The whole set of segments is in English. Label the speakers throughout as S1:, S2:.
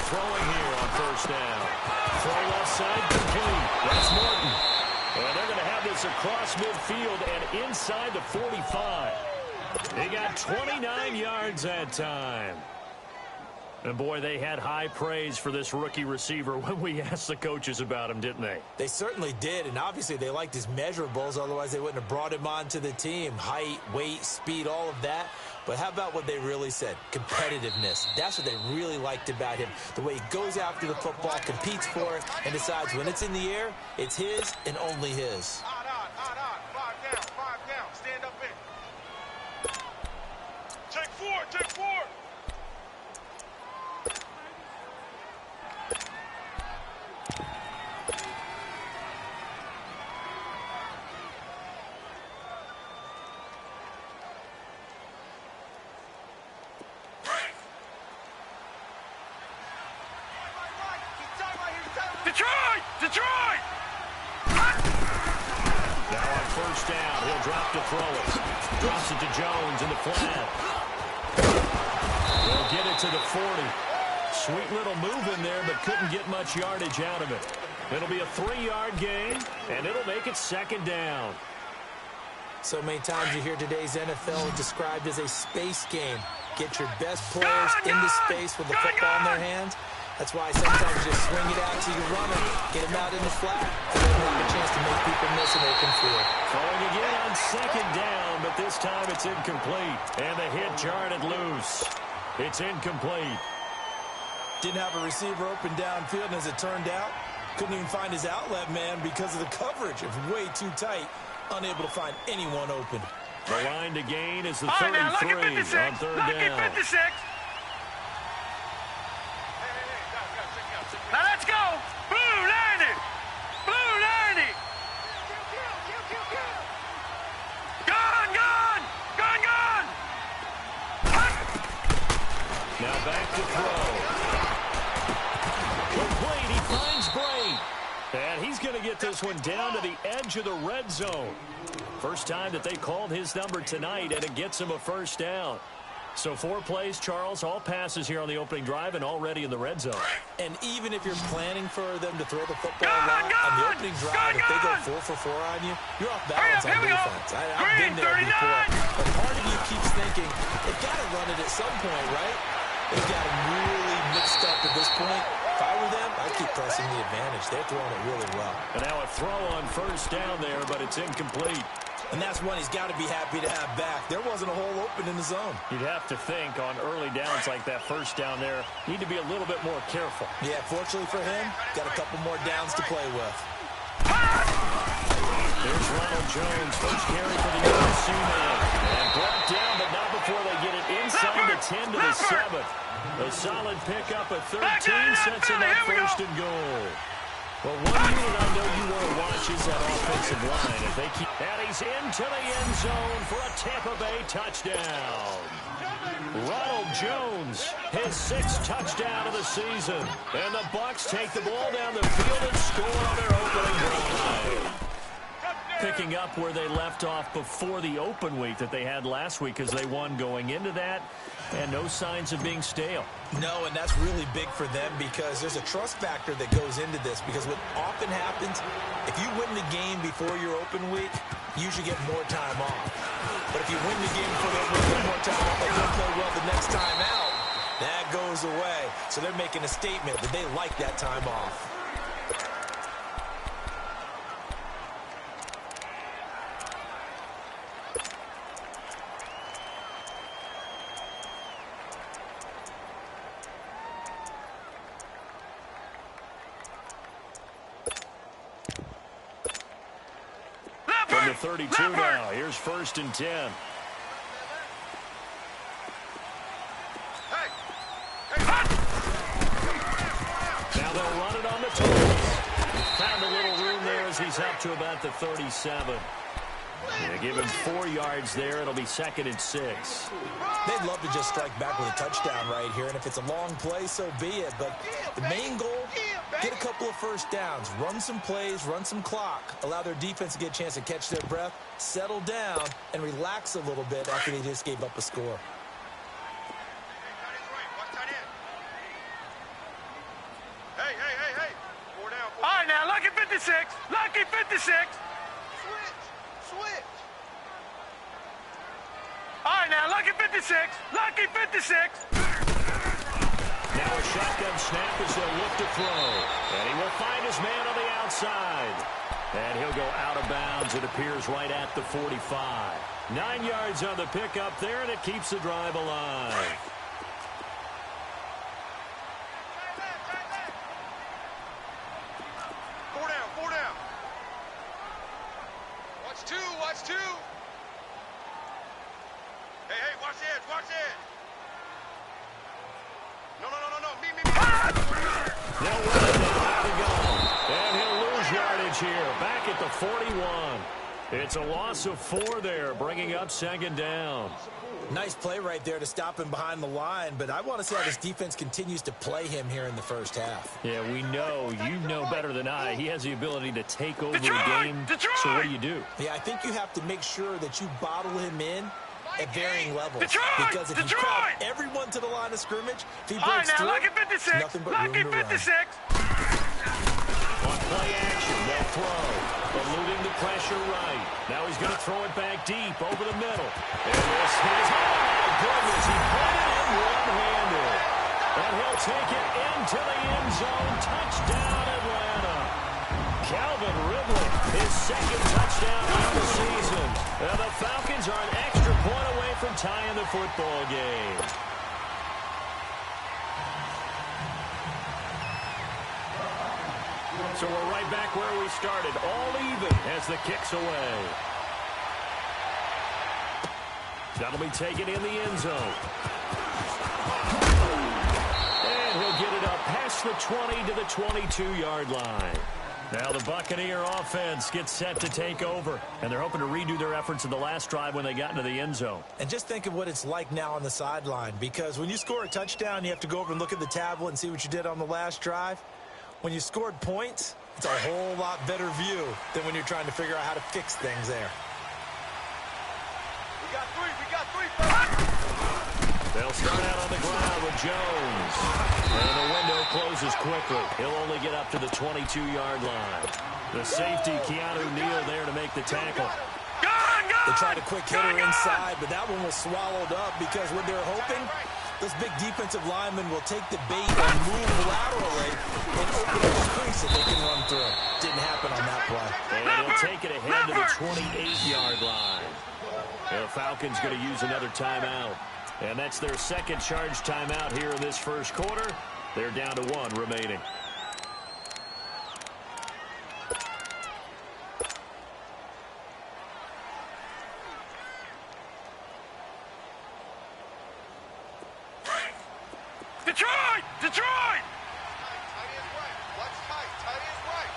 S1: throwing here on first down. Throw left side, complete. That's Morton. And they're going to have this across midfield and inside the 45. They got 29 yards that time. And, boy, they had high praise for this rookie receiver when we asked the coaches about him, didn't they?
S2: They certainly did, and obviously they liked his measurables. Otherwise, they wouldn't have brought him onto the team. Height, weight, speed, all of that. But how about what they really said? Competitiveness. That's what they really liked about him. The way he goes after the football, competes for it, and decides when it's in the air, it's his and only his.
S3: Five down. Stand up in. Take four. Detroit!
S1: Now on first down, he'll drop to throw it. Drops it to Jones in the flat. He'll get it to the 40. Sweet little move in there, but couldn't get much yardage out of it. It'll be a 3-yard gain, and it'll make it second down.
S2: So many times you hear today's NFL described as a space game. Get your best players into space with the football in their hands. That's why sometimes you just swing it out to your runner, get him out in the flat, and then have a chance to make people miss an open field.
S1: Throwing again on second down, but this time it's incomplete. And the hit jarred it loose. It's incomplete.
S4: Didn't have a receiver open downfield, and as it turned out, couldn't even find his outlet man because of the coverage. It was way too tight, unable to find anyone open.
S1: The line to gain is the 33 on third down.
S3: 56. Now let's go! Blue 90! Blue 90! Gone!
S1: Now back to throw. Complete, he finds Bray. And he's going to get this one down to the edge of the red zone. First time that they called his number tonight, and it gets him a first down. So 4 plays, Charles, all passes here on the opening drive and already in the red zone.
S2: And even if you're planning for them to throw the football a lot on the opening drive, if they go 4 for 4 on you, you're off balance on defense. I've been there before. But part of you keeps thinking, they've got to run it at some point, right? They've got them really mixed up at this point. If I were them, I'd keep pressing the advantage. They're throwing it really well.
S1: And now a throw on first down there, but it's incomplete.
S4: And that's one he's got to be happy to have back. There wasn't a hole open in the zone.
S1: You'd have to think on early downs like that first down there, need to be a little bit more careful.
S4: Yeah, fortunately for him, got a couple more downs to play with.
S1: There's Ronald Jones, first carry for the USC man. And brought down, but not before they get it inside the 10 to the 7. A solid pickup at 13 sets him up first and goal. Well, one unit I know you want to watch is that offensive line. If they keep... And he's into the end zone for a Tampa Bay touchdown. Ronald Jones, his 6th touchdown of the season. And the Bucs take the ball down the field and score on their opening drive. Picking up where they left off before the open week that they had last week as they won going into that. And no signs of being stale.
S2: No, and that's really big for them because there's a trust factor that goes into this. Because what often happens, if you win the game before your open week, you usually get more time off. But if you win the game before the open week, more time off, they don't play well the next time out. That goes away. So they're making a statement that they like that time off.
S1: From the 32 now, here's 1st and 10. Now they'll run it on the toes. Found a little room there as he's up to about the 37. They give him 4 yards there. It'll be 2nd and 6.
S2: They'd love to just strike back with a touchdown right here, and if it's a long play, so be it. But the main goal, get a couple of first downs, run some plays, run some clock, allow their defense to get a chance to catch their breath, settle down, and relax a little bit after they just gave up a score.
S3: 56. Lucky 56.
S5: Switch.
S3: All right, now, lucky 56. Lucky 56.
S1: Now a shotgun snap as they'll look to throw. And he will find his man on the outside. And he'll go out of bounds. It appears right at the 45. 9 yards on the pickup there, and it keeps the drive alive.
S5: Four down. Watch two. Hey, watch the edge. No. Me.
S1: They'll run it down out to go. And he'll lose yardage here. Back at the 41. It's a loss of 4 there, bringing up second down.
S4: Nice play right there to stop him behind the line, but I want to see how this defense continues to play him here in the first half.
S1: Yeah, we know. You know better than I. He has the ability to take over
S3: Detroit!
S1: the game.
S3: Detroit!
S1: So what do?
S4: Yeah, I think you have to make sure that you bottle him in at varying levels.
S3: Detroit!
S4: Because if you crowd everyone to the line of scrimmage, if he
S3: All right,
S4: breaks
S3: now,
S4: through,
S3: lucky 56.
S4: nothing but
S3: Lucky
S4: room to run.
S3: 56.
S1: On play action, they'll throw. Eluding the pressure right. Now he's going to throw it back deep over the middle. And this is, oh my goodness, he put it in one-handed. And he'll take it into the end zone. Touchdown, Atlanta. Calvin Ridley, his second touchdown of the season. And the Falcons are an extra point away from tying the football game. So we're right back where we started, all even as the kick's away. That'll be taken in the end zone. And he'll get it up past the 20 to the 22-yard line. Now the Buccaneer offense gets set to take over, and they're hoping to redo their efforts in the last drive when they got into the end zone.
S4: And just think of what it's like now on the sideline, because when you score a touchdown, you have to go over and look at the tablet and see what you did on the last drive. When you scored points, it's a whole lot better view than when you're trying to figure out how to fix things there.
S5: We got three.
S1: They'll start out on the ground with Jones. And the window closes quickly. He'll only get up to the 22-yard line. The safety, Keanu Neal, there to make the tackle.
S4: They tried a quick hitter inside, but that one was swallowed up because what they're hoping, this big defensive lineman will take the bait and move laterally and open up the space that they can run through. Didn't happen on that play.
S1: And he'll take it ahead to the 28-yard line. And the Falcons going to use another timeout. And that's their second charge timeout here in this first quarter. They're down to 1 remaining.
S3: Detroit!
S5: Tight end right. Watch tight end right.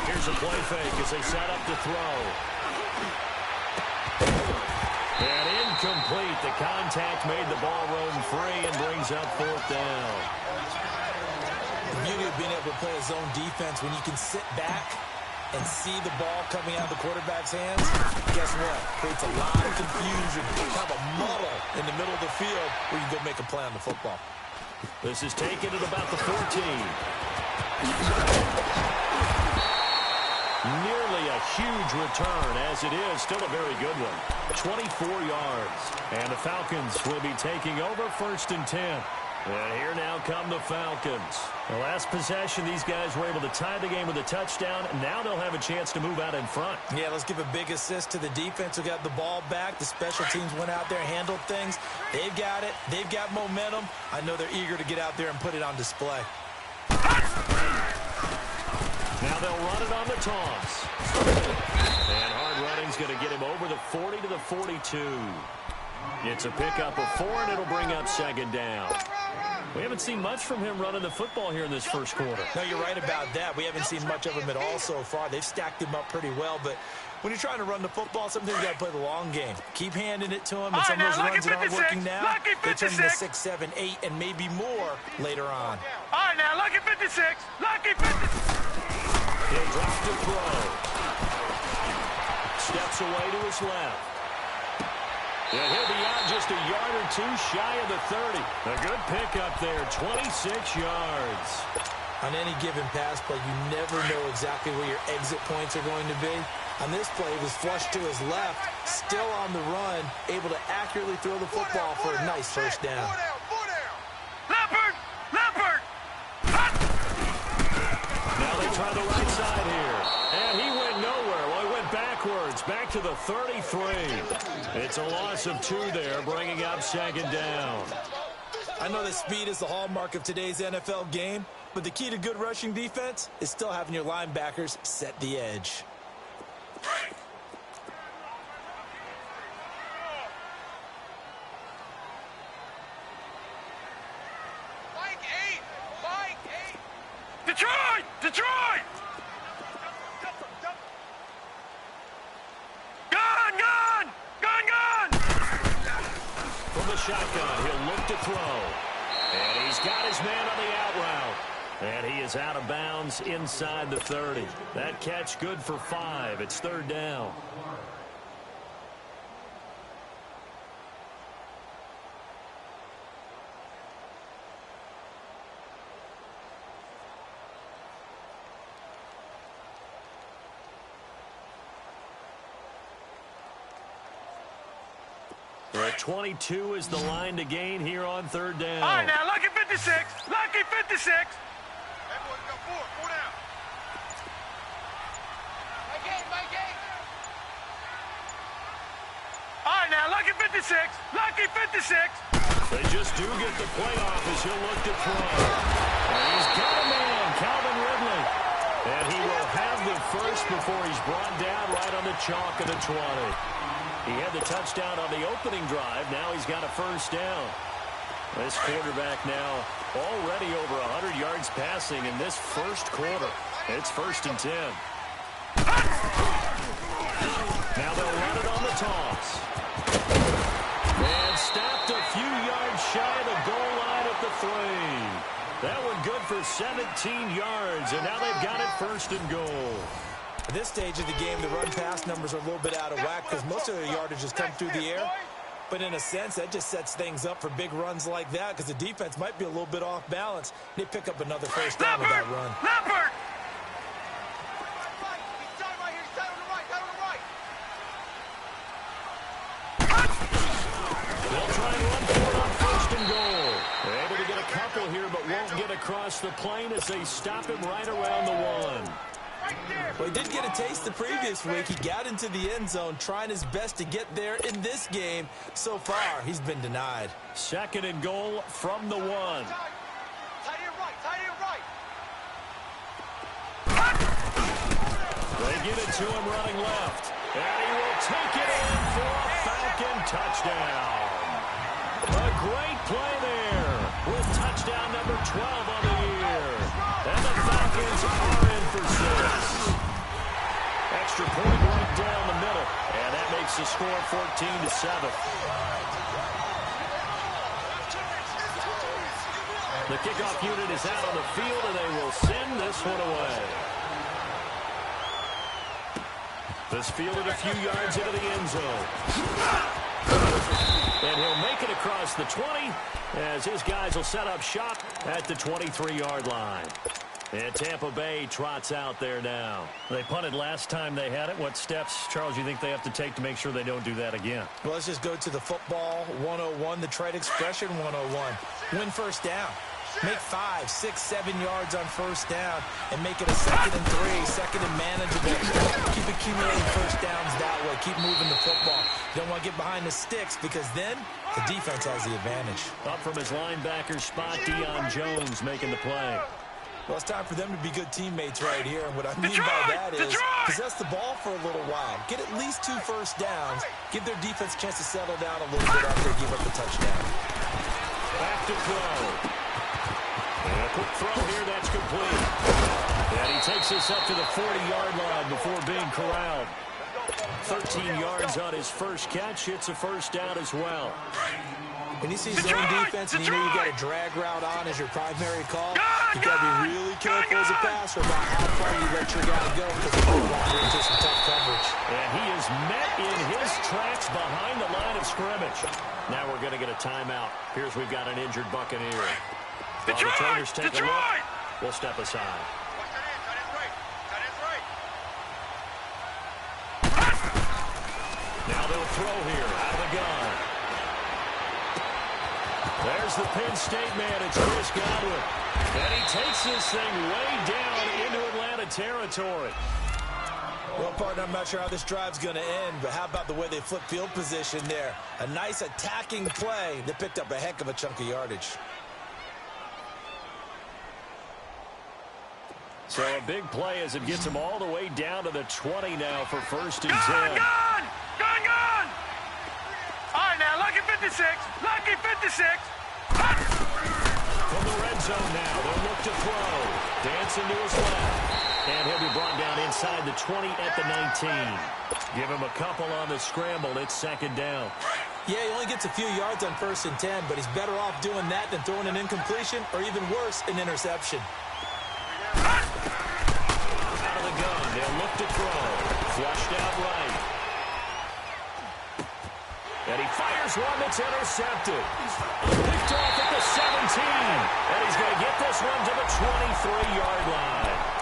S1: Here's a play fake as they set up to throw. And incomplete. The contact made the ball roam free and brings up 4th down.
S4: The beauty of being able to play a zone defense when you can sit back and see the ball coming out of the quarterback's hands, guess what? Creates a lot of confusion, kind of a muddle in the middle of the field where you can go make a play on the football.
S1: This is taken at about the 14. Nearly a huge return, as it is still a very good one. 24 yards. And the Falcons will be taking over 1st and 10. And here now come the Falcons. The last possession, these guys were able to tie the game with a touchdown. Now they'll have a chance to move out in front.
S4: Yeah, let's give a big assist to the defense who got the ball back. The special teams went out there and handled things. They've got it. They've got momentum. I know they're eager to get out there and put it on display.
S1: Now they'll run it on the toss. And hard running's going to get him over the 40 to the 42. It's a pickup of 4, and it'll bring up 2nd down. We haven't seen much from him running the football here in this first quarter.
S4: No, you're right about that. We haven't seen much of him at all so far. They've stacked him up pretty well, but when you're trying to run the football, sometimes you got to play the long game. Keep handing it to him, and some of those runs that aren't working now, they turn into 6, 7, 8, and maybe more later on.
S3: All right, now, lucky 56. Lucky 56.
S1: He'll drop to throw. Steps away to his left. And he'll be out just a yard or 2 shy of the 30. A good pickup there, 26 yards.
S2: On any given pass play, you never know exactly where your exit points are going to be. On this play, he was flushed to his left, still on the run, able to accurately throw the football for a nice first down.
S3: Leopard! Leopard!
S1: Now they try the right side here. And he went nowhere. Well, he went backwards, back to the 33. It's a loss of 2 there, bringing up second down.
S2: I know that speed is the hallmark of today's NFL game, but the key to good rushing defense is still having your linebackers set the edge.
S3: Detroit! Detroit! Gun! Gun! Gun! Gun!
S1: From the shotgun, he'll look to throw. And he's got his man on the out route. And he is out of bounds inside the 30. That catch good for 5. It's third down. We're at 22 is the line to gain here on third down.
S3: All right, now, lucky 56. Lucky 56.
S5: Hey, boy, you got 4. 4 down. My game.
S3: All right, now, lucky 56. Lucky 56.
S1: They just do get the playoff as he'll look to throw. And he's got a man, Calvin Ridley. And he will have the first before he's brought down right on the chalk of the 20. He had the touchdown on the opening drive. Now he's got a first down. This quarterback now already over 100 yards passing in this first quarter. It's 1st and 10. Now they'll run it on the toss. And stopped a few yards shy of the goal line at the 3. That one good for 17 yards, and now they've got it 1st and goal.
S2: At this stage of the game, the run-pass numbers are a little bit out of whack because most of the yardage has come through the air. But in a sense, that just sets things up for big runs like that because the defense might be a little bit off balance. They pick up another first down with that run.
S3: Leopard!
S5: He's down right here. He's down on the right. Down on the right.
S1: They'll try and run for it on 1st and goal. They're able to get a couple here, but won't get across the plane as they stop him right around the 1.
S2: Well, he did get a taste the previous week. He got into the end zone, trying his best to get there in this game. So far, he's been denied.
S1: 2nd and goal from the 1.
S5: Tight end right. Tight end right.
S1: They give it to him running left. And he will take it in for a Falcon touchdown. A great play there with touchdown number 12 on the year. And the Falcons are in for 6. Extra point right down the middle. And that makes the score 14-7. The kickoff unit is out on the field, and they will send this one away. This fielded a few yards into the end zone. And he'll make it across the 20 as his guys will set up shop at the 23-yard line. And Tampa Bay trots out there now. They punted last time they had it. What steps, Charles, you think they have to take to make sure they don't do that again?
S2: Well, let's just go to the football 101, the trade expression 101. Win first down. Make 5, 6, 7 yards on first down and make it a 2nd and 3, 2nd and manageable. Keep accumulating first downs that way. Keep moving the football. You don't want to get behind the sticks because then the defense has the advantage.
S1: Up from his linebacker spot, Deion Jones making the play.
S2: Well, it's time for them to be good teammates right here. And what I mean by that is possess the ball for a little while. Get at least 2 first downs. Give their defense a chance to settle down a little bit after they give up the touchdown.
S1: Back to throw. And a quick throw here, that's complete. And he takes this up to the 40-yard line before being corralled. 13 yards on his first catch. It's a first down as well.
S2: When you see zone defense and you know you got a drag route on as your primary call, you got to be really careful as a passer about how far you let your guy go because he can wander into some tough coverage.
S1: And he is met in his tracks behind the line of scrimmage. Now we're going to get a timeout. Here's we've got an injured Buccaneer. The trainers take a look. will step aside.
S5: Watch that in. Tight end's right. Tight end's right.
S1: Now they'll throw here out of the gun. There's the Penn State man. It's Chris Godwin. And he takes this thing way down into Atlanta territory.
S2: Well, partner, I'm not sure how this drive's going to end, but how about the way they flip field position there? A nice attacking play that picked up a heck of a chunk of yardage.
S1: So a big play as it gets him all the way down to the 20 now for 1st and 10.
S3: Gone! Gone, gone! All right, now, lucky 56. Lucky 56.
S1: From the red zone now, they'll look to throw. Dancing to his left. And he'll be brought down inside the 20 at the 19. Give him a couple on the scramble. It's 2nd down.
S2: Yeah, he only gets a few yards on 1st and 10, but he's better off doing that than throwing an incompletion or even worse, an interception.
S1: Out of the gun. They'll look to throw. Flushed out right. And he fires one that's intercepted. Picked off at the 17. And he's going to get this one to the 23-yard line.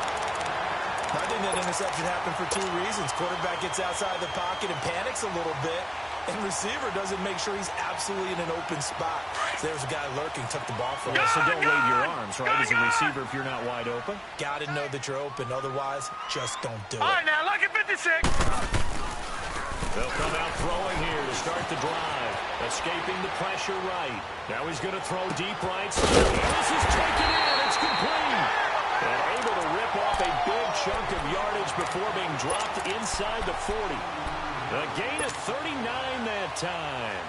S2: I think that interception happened for 2 reasons. Quarterback gets outside the pocket and panics a little bit, and receiver doesn't make sure he's absolutely in an open spot. So there's a guy lurking, took the ball from him.
S1: Yeah, so don't wave your arms, right, as a receiver if you're not wide open.
S2: Got to know that you're open. Otherwise, just don't do
S3: All
S2: it.
S3: right, now, lucky 56.
S1: They'll come out throwing here to start the drive. Escaping the pressure right. Now he's going to throw deep right. And this is taken in. It's complete. And able to rip off a big chunk of yardage before being dropped inside the 40. A gain of 39 that time.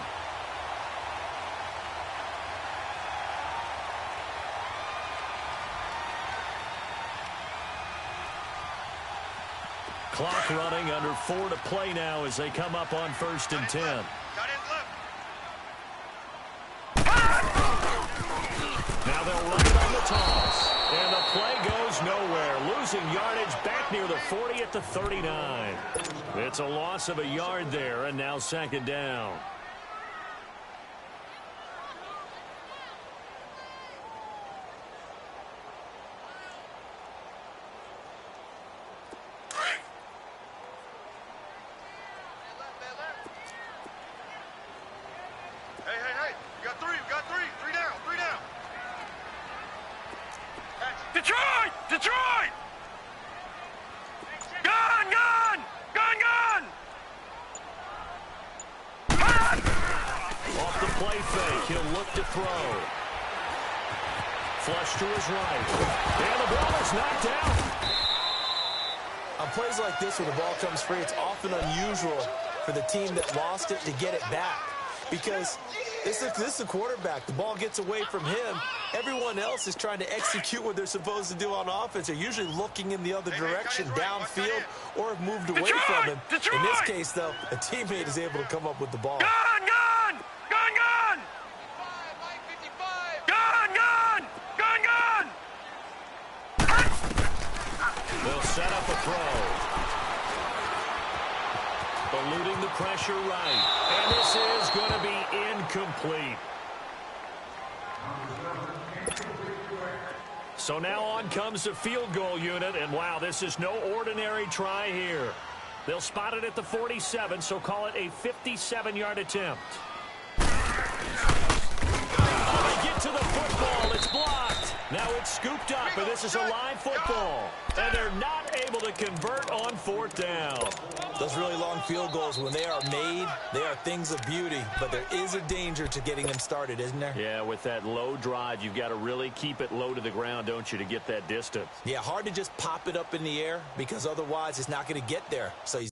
S1: Clock running, under 4 to play now as they come up on 1st and 10.
S5: Tight end's left.
S1: Now they'll run it on the toss. And the play goes nowhere. Losing yardage back near the 40 at the 39. It's a loss of a yard there, and now 2nd down.
S5: Hey. We got three. Three down.
S3: Detroit! Detroit! Gone!
S1: Off the play fake, he'll look to throw. Flush to his right. And the ball is knocked out.
S2: On plays like this where the ball comes free, it's often unusual for the team that lost it to get it back. Because this is the quarterback. The ball gets away from him. Everyone else is trying to execute what they're supposed to do on offense. They're usually looking in the other direction, downfield, or have moved away from him. In this case, though, a teammate is able to come up with the ball.
S3: Gone!
S1: They'll set up a throw. Eluding the pressure right. And this is going to be incomplete. So now on comes the field goal unit. And wow, this is no ordinary try here. They'll spot it at the 47, so call it a 57-yard attempt. Oh, they get to the football. It's blocked. Now it's scooped up, and this is a live football. And they're not able to convert on 4th down.
S2: Those really long field goals, when they are made, they are things of beauty. But there is a danger to getting them started, isn't there?
S1: Yeah, with that low drive, you've got to really keep it low to the ground, don't you, to get that distance.
S2: Yeah, hard to just pop it up in the air because otherwise it's not going to get there. So he's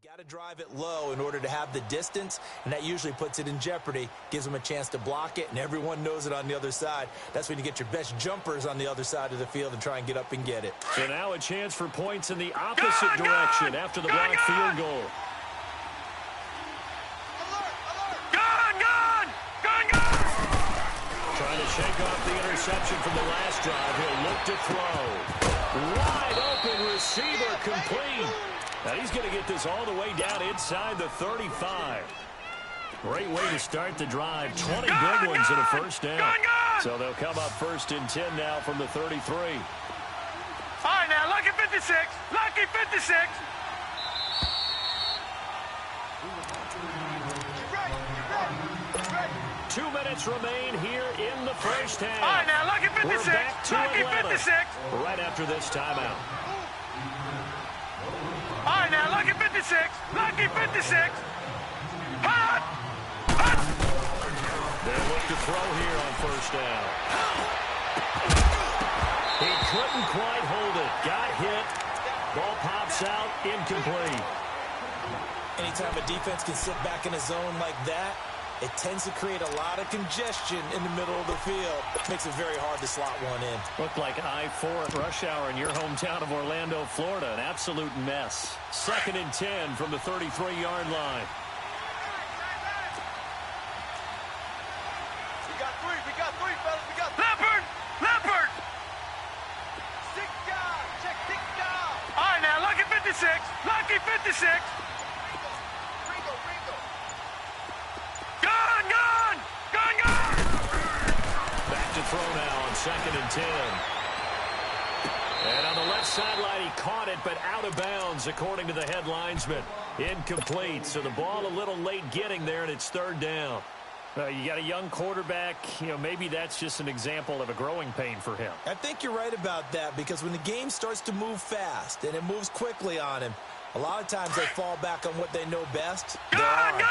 S2: got to drive it low in order to have the distance, and that usually puts it in jeopardy, gives them a chance to block it, and everyone knows it on the other side. That's when you get your best jumpers on the other side of the field and try and get up and get it.
S1: So now a chance for points in the opposite direction after the blocked field goal.
S5: Alert!
S1: off the interception from the last drive. He'll look to throw. Wide open receiver complete. Now he's going to get this all the way down inside the 35. Great way to start the drive. 20 big ones and a first down. So they'll come up 1st and 10 now from the 33.
S3: All right, now, lucky 56. Lucky 56.
S5: Get ready. Get ready.
S1: 2 minutes remain here in the first half.
S3: All right, now, lucky 56.
S1: We're back to
S3: Lucky
S1: Atlanta
S3: 56.
S1: right after this timeout.
S3: All right, now, lucky 56. Lucky 56. Hot! Hot!
S1: They'll look to throw here on 1st down. He couldn't quite hold it. Got hit. Ball pops out. Incomplete.
S2: Anytime a defense can sit back in a zone like that, it tends to create a lot of congestion in the middle of the field. Makes it very hard to slot one in.
S1: Looked like I-4 at rush hour in your hometown of Orlando, Florida. An absolute mess. 2nd and 10 from the 33-yard line.
S5: We got three, fellas. We got three.
S3: Leopard! Leopard!
S5: 6 down. Check 6 down.
S3: All right, now, lucky 56. Lucky 56.
S5: Ringo.
S3: Gun, gun! Gun, gun!
S1: Back to throw now on 2nd and 10. And on the left sideline, he caught it, but out of bounds, according to the head linesman. Incomplete, so the ball a little late getting there, and it's 3rd down. You got a young quarterback. Maybe that's just an example of a growing pain for him.
S2: I think you're right about that, because when the game starts to move fast and it moves quickly on him, a lot of times they fall back on what they know best.
S3: Gun!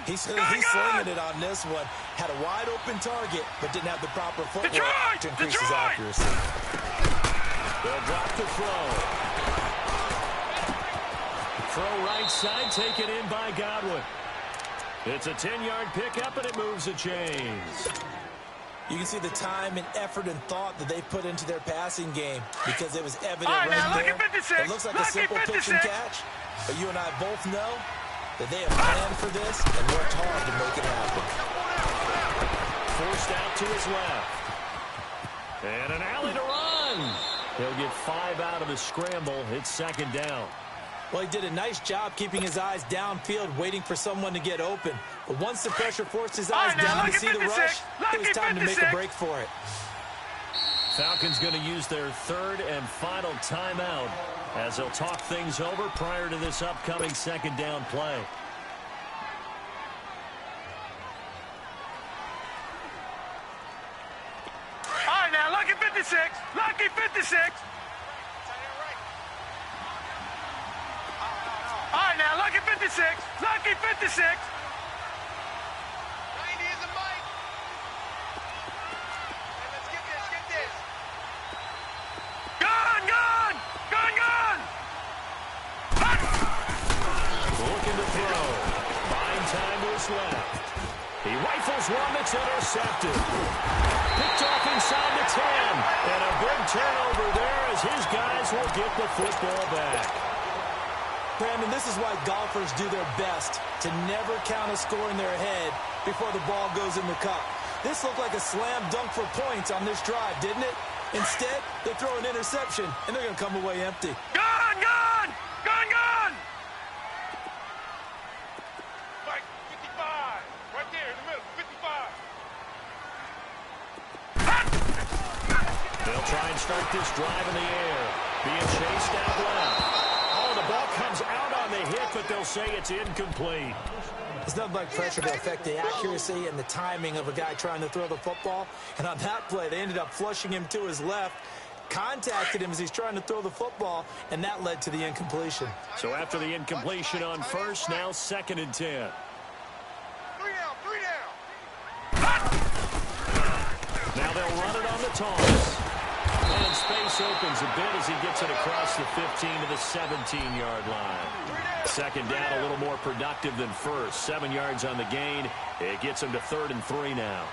S2: He's slinging it on this one. Had a wide open target, but didn't have the proper footwork to increase his accuracy.
S1: They'll drop the throw. Throw right side, taken in by Godwin. It's a 10-yard pickup, and it moves the chains.
S2: You can see the time and effort and thought that they put into their passing game, because it was evident
S3: All right,
S2: right
S3: now,
S2: there.
S3: lucky 56.
S2: It looks like a
S3: Lucky
S2: simple pitch
S3: 56.
S2: and catch, but you and I both know that they have planned for this and worked hard to make it happen.
S1: Forced out to his left. And an alley to run. He'll get 5 out of the scramble. It's 2nd down.
S2: Well, he did a nice job keeping his eyes downfield, waiting for someone to get open. But once the pressure forced his eyes down to see the rush, it was time to make a break for it.
S1: Falcons going to use their 3rd and final timeout as they'll talk things over prior to this upcoming 2nd down play.
S3: All right, now, lucky 56. Lucky 56. All right, now, lucky 56. Lucky 56.
S5: 90 is a mic. Hey, let's get this.
S3: Gun, gun! Gun, gun!
S1: Looking to throw. Buying time to his left. He rifles one that's intercepted. Picked off inside the 10. And a big turnover there as his guys will get the football back.
S2: Brandon, this is why golfers do their best to never count a score in their head before the ball goes in the cup. This looked like a slam dunk for points on this drive, didn't it? Instead, they throw an interception, and they're going to come away empty.
S3: Gun, gun! Gun, gun!
S5: Mike, 55. Right there in the middle. 55.
S1: They'll try and start this drive in the air. Being chased out left. Oh, the ball comes out on the hit, but they'll say it's incomplete.
S2: It's nothing like pressure to affect the accuracy and the timing of a guy trying to throw the football. And on that play, they ended up flushing him to his left, contacted him as he's trying to throw the football, and that led to the incompletion.
S1: So after the incompletion on 1st, now 2nd and 10.
S5: 3 down.
S1: Now they'll run it on the toss. And space opens a bit as he gets it across the 15 to the 17-yard line. 2nd down, a little more productive than 1st. 7 yards on the gain. It gets him to 3rd and 3 now.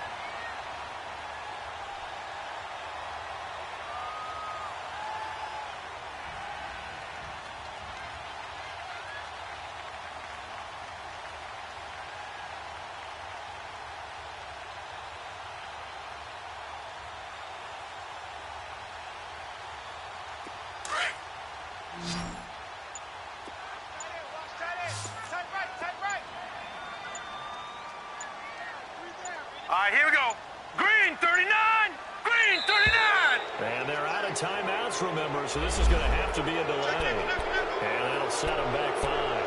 S3: All right, here we go. Green 39. Green 39.
S1: And they're out of timeouts, remember, so this is going to have to be a delay. And that'll set them back 5.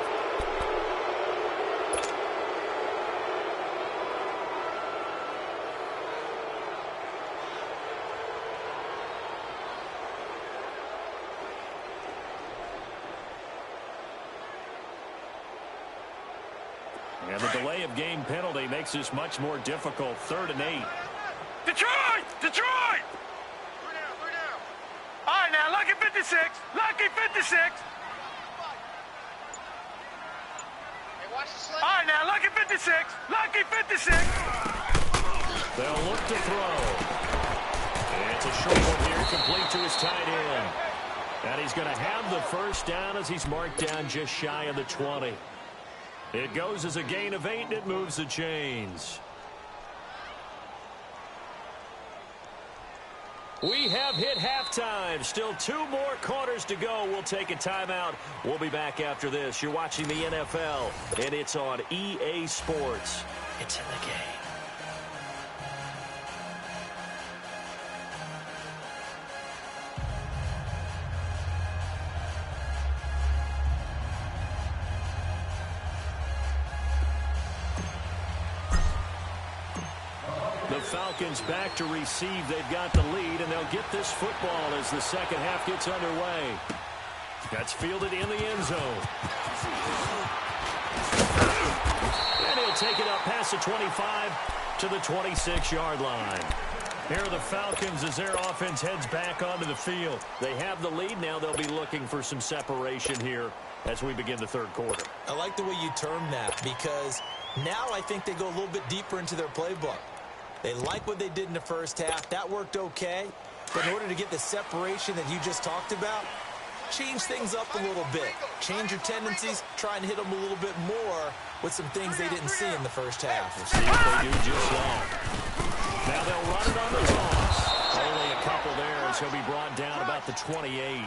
S1: And the delay of game penalty makes this much more difficult. 3rd and 8.
S3: Detroit! Detroit! All right, now, lucky 56. Lucky 56. All right, now, lucky 56. Lucky 56.
S1: They'll look to throw. And it's a short one here, complete to his tight end. And he's going to have the first down as he's marked down just shy of the 20. It goes as a gain of 8, and it moves the chains. We have hit halftime. Still 2 more quarters to go. We'll take a timeout. We'll be back after this. You're watching the NFL, and it's on EA Sports. It's in the game. The Falcons back to receive. They've got the lead, and they'll get this football as the second half gets underway. That's fielded in the end zone. And he'll take it up past the 25 to the 26-yard line. Here are the Falcons as their offense heads back onto the field. They have the lead. Now they'll be looking for some separation here as we begin the 3rd quarter.
S2: I like the way you termed that because now I think they go a little bit deeper into their playbook. They like what they did in the first half. That worked okay. But in order to get the separation that you just talked about, change things up a little bit. Change your tendencies. Try and hit them a little bit more with some things they didn't see in the first half.
S1: We'll see if they do just that. Now they'll run it on the toss. Only a couple there as he'll be brought down about the 28.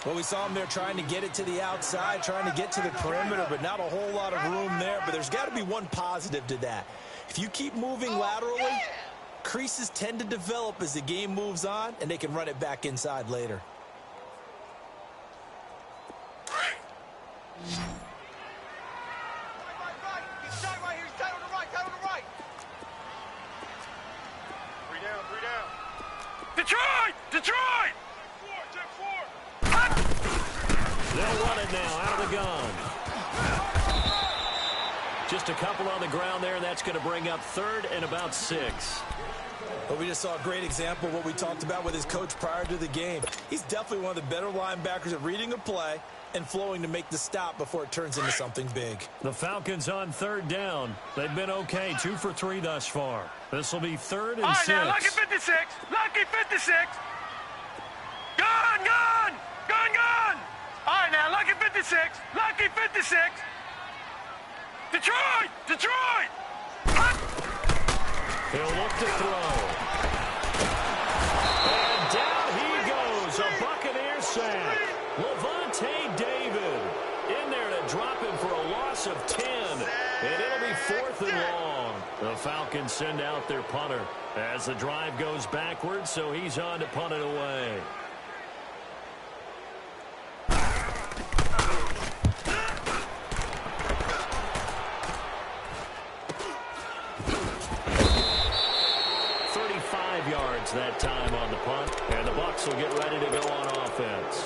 S2: Well, we saw him there trying to get it to the outside, trying to get to the perimeter, but not a whole lot of room there. But there's got to be one positive to that. If you keep moving laterally, creases tend to develop as the game moves on, and they can run it back inside later.
S5: He's tight right here. He's tight on the right. Tight on the right. 3 down. 3 down.
S3: Detroit! Detroit!
S5: 10-4.
S1: They'll run it now out of the gun. Just a couple on the ground there, and that's going to bring up 3rd and about 6.
S2: But we just saw a great example of what we talked about with his coach prior to the game. He's definitely one of the better linebackers at reading a play and flowing to make the stop before it turns into something big.
S1: The Falcons on 3rd down. They've been okay, 2 for 3 thus far. This will be 3rd and 6.
S3: All right, now, lucky 56. Lucky 56. Gun, gun! Gun, gun! All right, now, lucky 56. Lucky 56. Detroit! Detroit!
S1: He'll look to throw. And down he goes. A Buccaneer sack. Levante David in there to drop him for a loss of 10. And it'll be 4th and long. The Falcons send out their punter as the drive goes backwards, so he's on to punt it away. That time on the punt, and the Bucs will get ready to go on offense.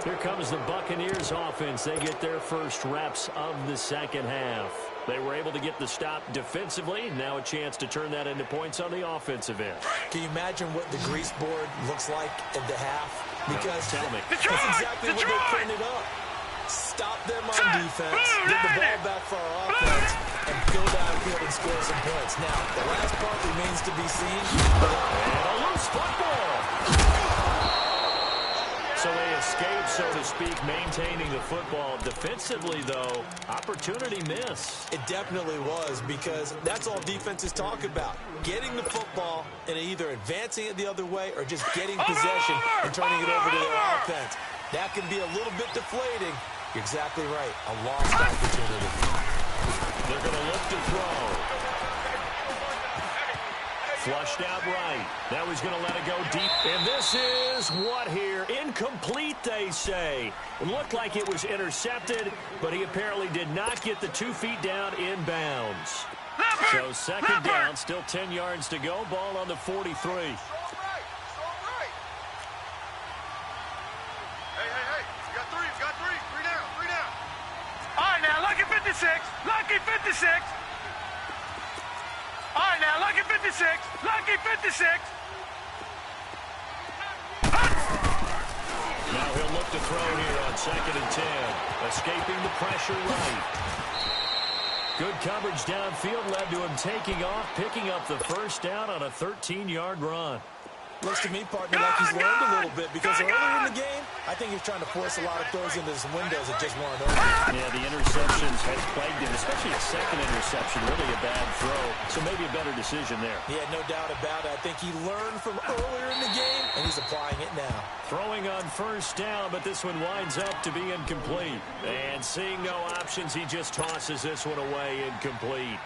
S1: Here comes the Buccaneers offense. They get their first reps of the second half. They were able to get the stop defensively. Now a chance to turn that into points on the offensive end.
S2: Can you imagine what the grease board looks like at the half? Because
S1: tell me.
S2: that's exactly what they printed up. Stop them on defense, get the ball back for our offense, and go downfield and score some points. Now, the last part remains to be seen.
S1: And a loose football. So they escape, so to speak, maintaining the football. Defensively, though, opportunity miss.
S2: It definitely was, because that's all defenses talk about. Getting the football and either advancing it the other way or just getting possession and turning it over to their offense. That can be a little bit deflating. You're exactly right. A lost opportunity.
S1: They're going to look to throw. Flushed out right. Now he's going to let it go deep. And this is what here? Incomplete, they say. It looked like it was intercepted, but he apparently did not get the 2 feet down in bounds. So second down, still 10 yards to go. Ball on the 43.
S5: It's all right. Hey. You got three. Three down.
S3: All right, now, lucky 56. Lucky 56. All right, now, lucky 56. Lucky 56.
S1: Now he'll look to throw here on second and 10. Escaping the pressure right. Good coverage downfield led to him taking off, picking up the first down on a 13-yard run.
S2: Looks to me, partner, like he's learned a little bit because earlier in the game, I think he's trying to force a lot of throws into some windows that just weren't open.
S1: Yeah, the interceptions has plagued him, especially a second interception. Really a bad throw, so maybe a better decision there.
S2: Yeah, no doubt about it. I think he learned from earlier in the game, and he's applying it now.
S1: Throwing on first down, but this one winds up to be incomplete. And seeing no options, he just tosses this one away incomplete.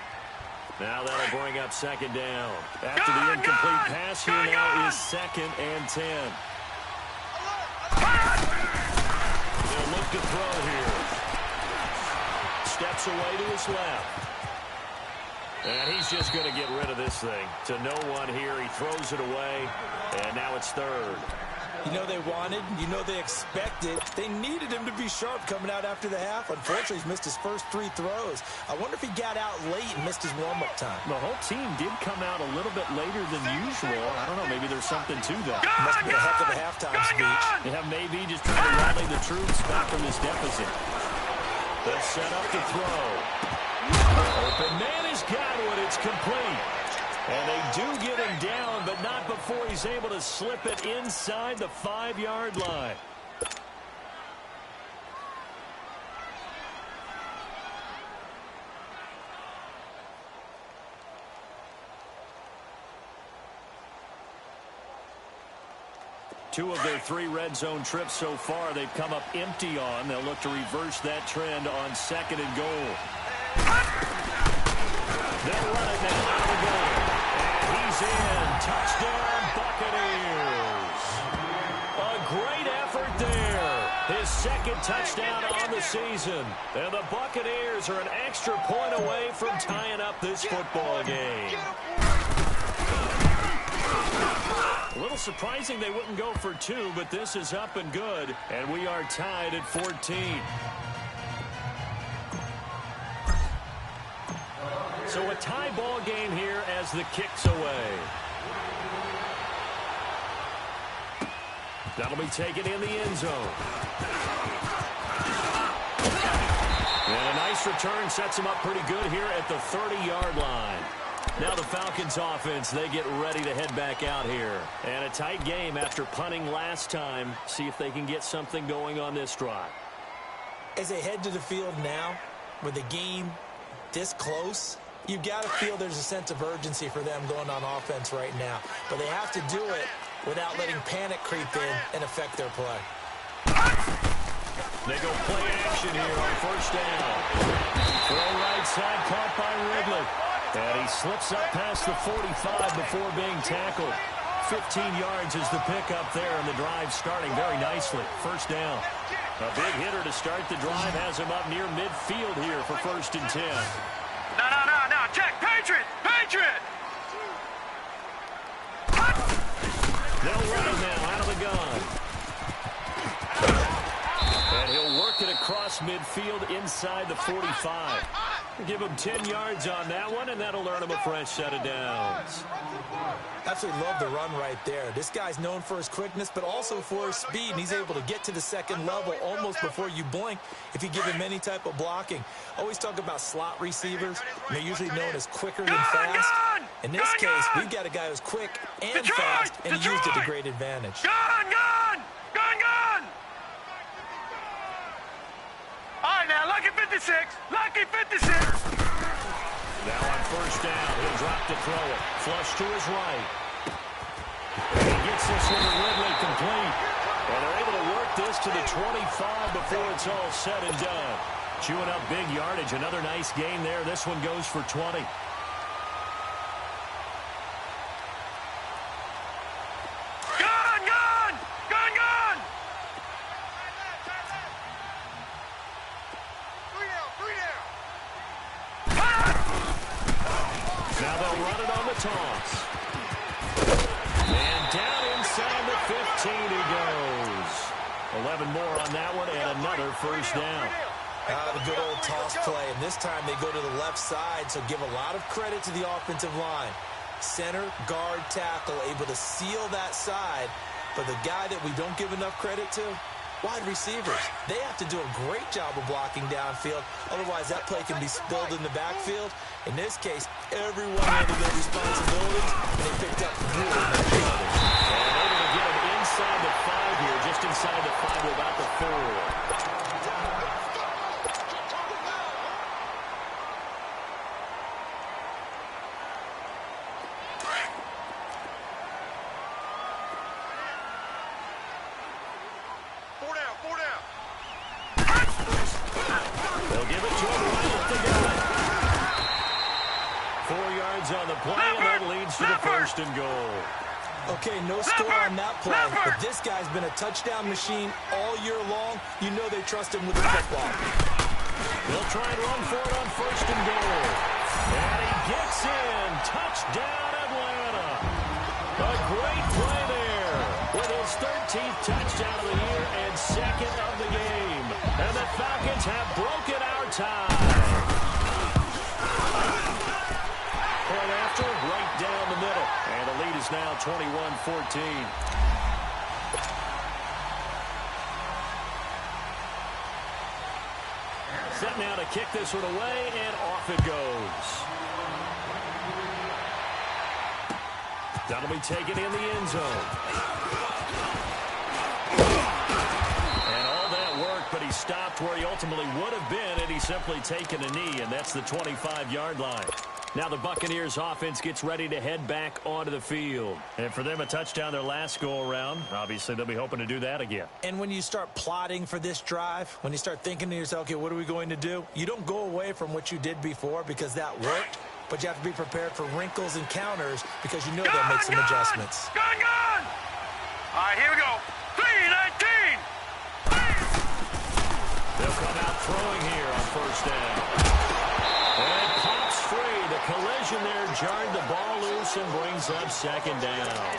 S1: Now that'll bring up second down. After the incomplete pass, here now is second and 10. They'll look to throw here. Steps away to his left. And he's just going to get rid of this thing. To no one here, he throws it away, and now it's third.
S2: You know they wanted, you know they expected. They needed him to be sharp coming out after the half. Unfortunately, he's missed his first 3 throws. I wonder if he got out late and missed his warm-up time.
S1: The whole team did come out a little bit later than usual. I don't know, maybe there's something to that.
S2: Must be a heck of a halftime speech.
S1: Yeah, maybe just trying to rally the troops back from this deficit. They'll set up to throw. Open man has got it. It's complete. And they do get him down, but not before he's able to slip it inside the 5-yard line. Two of their 3 red zone trips so far, they've come up empty on. They'll look to reverse that trend on second and goal. They'll run it now out of the goal. He's in. Touchdown, Buccaneers. A great effort there. His second touchdown on the season. And the Buccaneers are an extra point away from tying up this football game. A little surprising they wouldn't go for 2, but this is up and good. And we are tied at 14. So a tie ball game here as the kick's away. That'll be taken in the end zone. And a nice return sets him up pretty good here at the 30-yard line. Now the Falcons offense, they get ready to head back out here. And a tight game after punting last time. See if they can get something going on this drive.
S2: As they head to the field now, with the game this close, you've got to feel there's a sense of urgency for them going on offense right now. But they have to do it without letting panic creep in and affect their play.
S1: They go play action here on first down. Throw right side, caught by Ridley. And he slips up past the 45 before being tackled. 15 yards is the pickup there, and the drive starting very nicely. First down. A big hitter to start the drive has him up near midfield here for first and 10.
S3: No. Check. Patriot.
S1: They'll run him now out of the gun. And he'll work it across midfield inside the 45. Give him 10 yards on that one, and that'll earn him a fresh set of downs.
S2: Absolutely love the run right there. This guy's known for his quickness, but also for his speed, and he's able to get to the second level almost before you blink if you give him any type of blocking. Always talk about slot receivers. They're usually known as quicker than fast. In this case, we've got a guy who's quick and fast, and he used it to great advantage.
S3: Gun! All right, now, lucky 56. Lucky 56.
S1: Now on first down, he'll drop to throw it. Flush to his right. And he gets this one to Ridley complete. And they're able to work this to to the 25 before it's all said and done. Chewing up big yardage. Another nice gain there. This one goes for 20. Now they'll run it on the toss. And down inside the 15 he goes. 11 more on that one and another first down.
S2: The good old toss play, and this time they go to the left side, so give a lot of credit to the offensive line. Center, guard, tackle, able to seal that side, but the guy that we don't give enough credit to, wide receivers. They have to do a great job of blocking downfield, otherwise that play can be spilled in the backfield. In this case, everyone handled their responsibilities, and they picked up really nice yardage.
S1: And able to get him inside the 5 here, just inside the 5 to about the 4. They'll give it to him right at the gun. 4 yards on the play, and that leads to the first and goal.
S2: Okay, no score on that play, but this guy's been a touchdown machine all year long. You know they trust him with the football.
S1: They'll try and run for it on first and goal. And he gets in. Touchdown, Atlanta. A great play there with his 13th touchdown of the year and second of the game. And the Falcons have broken our tie. Point after, right down the middle. And the lead is now 21-14. Set now to kick this one away, and off it goes. That'll be taken in the end zone. And all that work, but he stopped where he ultimately would have been had he simply taken a knee, and that's the 25-yard line. Now the Buccaneers offense gets ready to head back onto the field. And for them, a touchdown their last go-around. Obviously, they'll be hoping to do that again.
S2: And when you start plotting for this drive, when you start thinking to yourself, okay, what are we going to do? You don't go away from what you did before because that worked, but you have to be prepared for wrinkles and counters because you know they'll make some adjustments.
S3: Gun! All right, here we go. 3-19.
S1: They'll come out throwing here on first down. And it pops free. The collision there jarred the ball loose and brings up second down.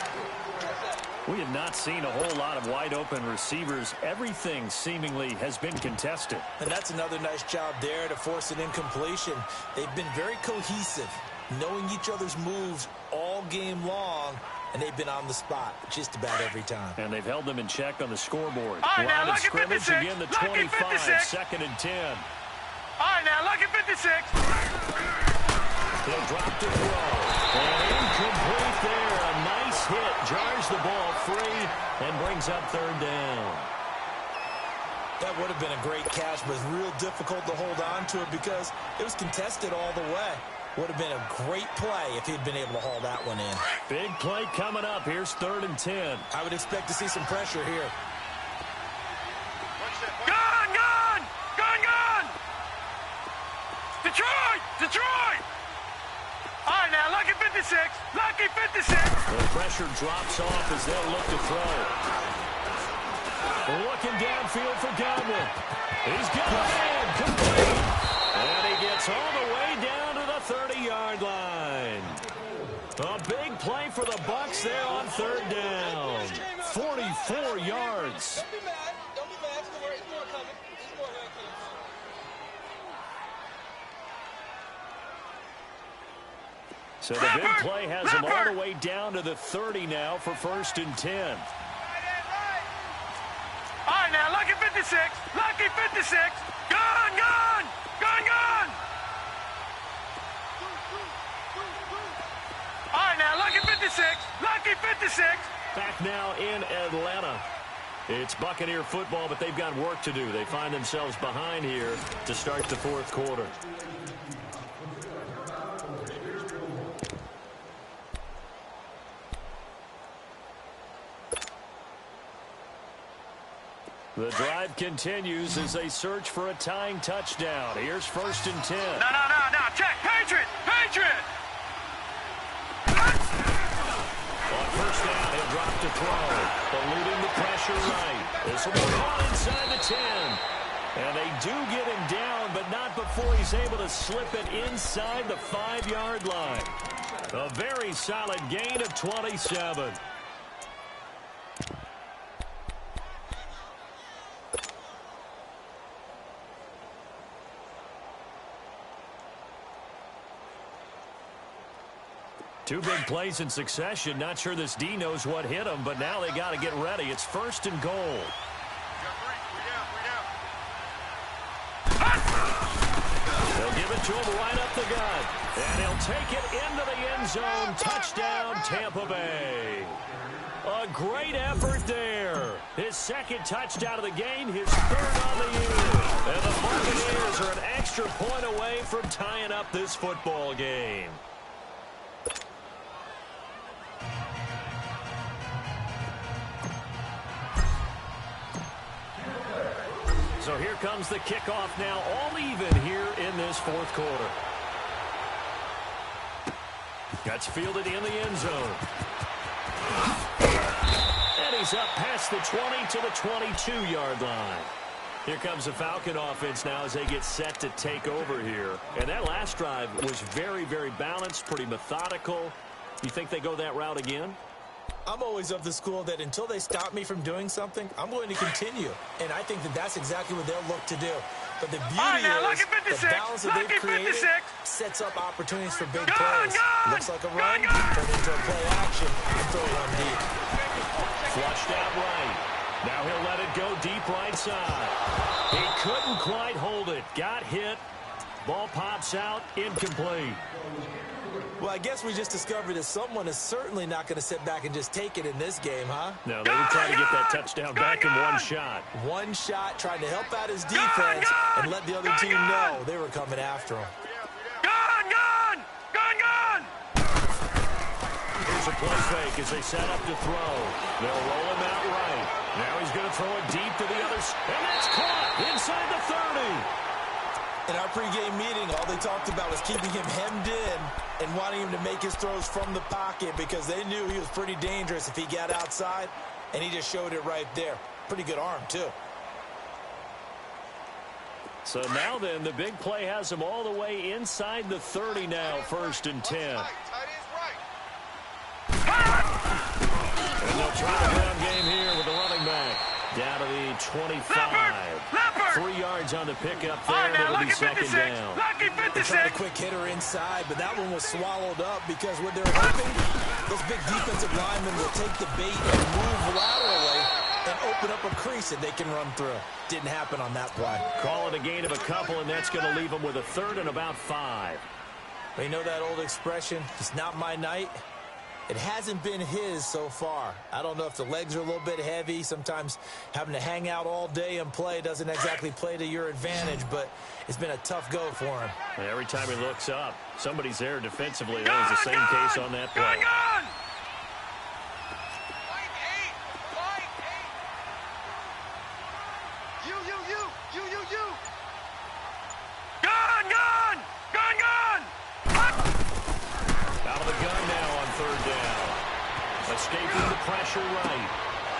S1: We have not seen a whole lot of wide-open receivers. Everything seemingly has been contested.
S2: And that's another nice job there to force an incompletion. They've been very cohesive, knowing each other's moves all game long, and they've been on the spot just about every time.
S1: And they've held them in check on the scoreboard.
S3: All right, now,
S1: Line of
S3: lucky
S1: scrimmage
S3: 56,
S1: again, the
S3: lucky
S1: 25,
S3: 56.
S1: second and 10.
S3: All right, now, lucky 56.
S1: They'll drop to throw. And incomplete there. A nice hit. Jars the ball free and brings up third down.
S2: That would have been a great catch, but it's real difficult to hold on to it because it was contested all the way. Would have been a great play if he'd been able to haul that one in.
S1: Big play coming up. Here's third and 10.
S2: I would expect to see some pressure here.
S3: Gun! Detroit! All right, now, lucky 56. Lucky 56.
S1: The pressure drops off as they'll look to throw. Looking downfield for Godwin. He's got a man complete. And he gets all the way down to the 30-yard line. A big play for the Bucs there on third down. 44 yards.
S6: Don't be mad. Don't be mad. There's more coming. There's more here coming.
S1: So the big play has him all the way down to the 30 now for first and 10.
S3: All right, now, lucky 56. Lucky 56. Gun! All right, now, lucky 56. Lucky 56.
S1: Back now in Atlanta. It's Buccaneer football, but they've got work to do. They find themselves behind here to start the fourth quarter. The drive continues as they search for a tying touchdown. Here's 1st and 10.
S3: No. Check. Patriot.
S1: On 1st down, he'll drop to throw. Eluding the pressure right. This will be on inside the 10. And they do get him down, but not before he's able to slip it inside the 5-yard line. A very solid gain of 27. Two big plays in succession. Not sure this D knows what hit him, but now they got to get ready. It's 1st and goal. They'll give it to him right up the gut. And he'll take it into the end zone. Touchdown, Tampa Bay. A great effort there. His 2nd touchdown of the game, his 3rd on the year. And the Buccaneers are an extra point away from tying up this football game. So here comes the kickoff now, all even here in this 4th quarter. That's fielded in the end zone. And he's up past the 20 to the 22-yard line. Here comes the Falcon offense now as they get set to take over here. And that last drive was very, very balanced, pretty methodical. You think they go that route again?
S2: I'm always of the school that until they stop me from doing something, I'm going to continue. And I think that that's exactly what they'll look to do. But the beauty is the balance that they've created sets up opportunities for big plays. Looks like a run, turned into a play action, and throw one deep.
S1: Flushed out right. Now he'll let it go deep right side. He couldn't quite hold it. Got hit. Ball pops out. Incomplete.
S2: Well, I guess we just discovered that someone is certainly not going to sit back and just take it in this game, huh?
S1: No, they were trying to get that touchdown back in one shot.
S2: One shot, trying to help out his defense and let the other team know they were coming after him.
S3: Gone!
S1: Here's a play fake as they set up to throw. They'll roll him out right. Now he's going to throw it deep to the other side. And that's caught inside the 30.
S2: In our pregame meeting, all they talked about was keeping him hemmed in and wanting him to make his throws from the pocket because they knew he was pretty dangerous if he got outside, and he just showed it right there. Pretty good arm, too.
S1: So now then, the big play has him all the way inside the 30 now, 1st and 10. And they'll try the ground game here with the running back. Down to the 25. 3 yards on the pickup there, and it'll be 2nd down.
S2: They tried a quick hitter inside, but that one was swallowed up because what they're hoping, those big defensive linemen will take the bait and move laterally and open up a crease that they can run through. Didn't happen on that play.
S1: Call it a gain of a couple, and that's going to leave them with a 3rd and about 5.
S2: You know that old expression, it's not my night? It hasn't been his so far. I don't know if the legs are a little bit heavy. Sometimes having to hang out all day and play doesn't exactly play to your advantage, but it's been a tough go for him.
S1: And every time he looks up, somebody's there defensively. That was the same case on that play. Out of the gun now on 3rd down. Escaping the pressure right.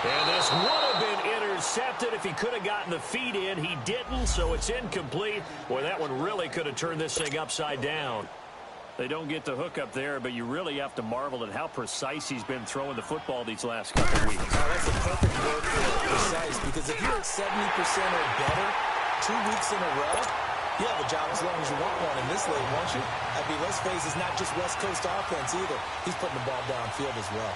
S1: And this would have been intercepted if he could have gotten the feet in. He didn't, so it's incomplete. Boy, that one really could have turned this thing upside down. They don't get the hook up there, but you really have to marvel at how precise he's been throwing the football these last couple weeks.
S2: Oh, that's a perfect word for it, precise, because if you're at 70% or better 2 weeks in a row, you have a job as long as you want one in this league, won't you? I mean, let's face it, it's not just West Coast offense either. He's putting the ball downfield as well.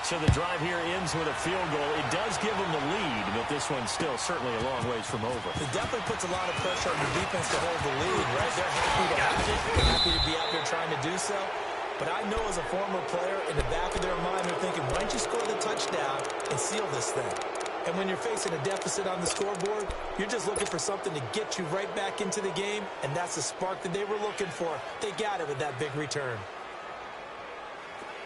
S1: So the drive here ends with a field goal. It does give them the lead, but this one's still certainly a long ways from over.
S2: It definitely puts a lot of pressure on the defense to hold the lead, right? They're happy to have it. They're happy to be out there trying to do so. But I know as a former player, in the back of their mind, they're thinking, why don't you score the touchdown and seal this thing? And when you're facing a deficit on the scoreboard, you're just looking for something to get you right back into the game, and that's the spark that they were looking for. They got it with that big return.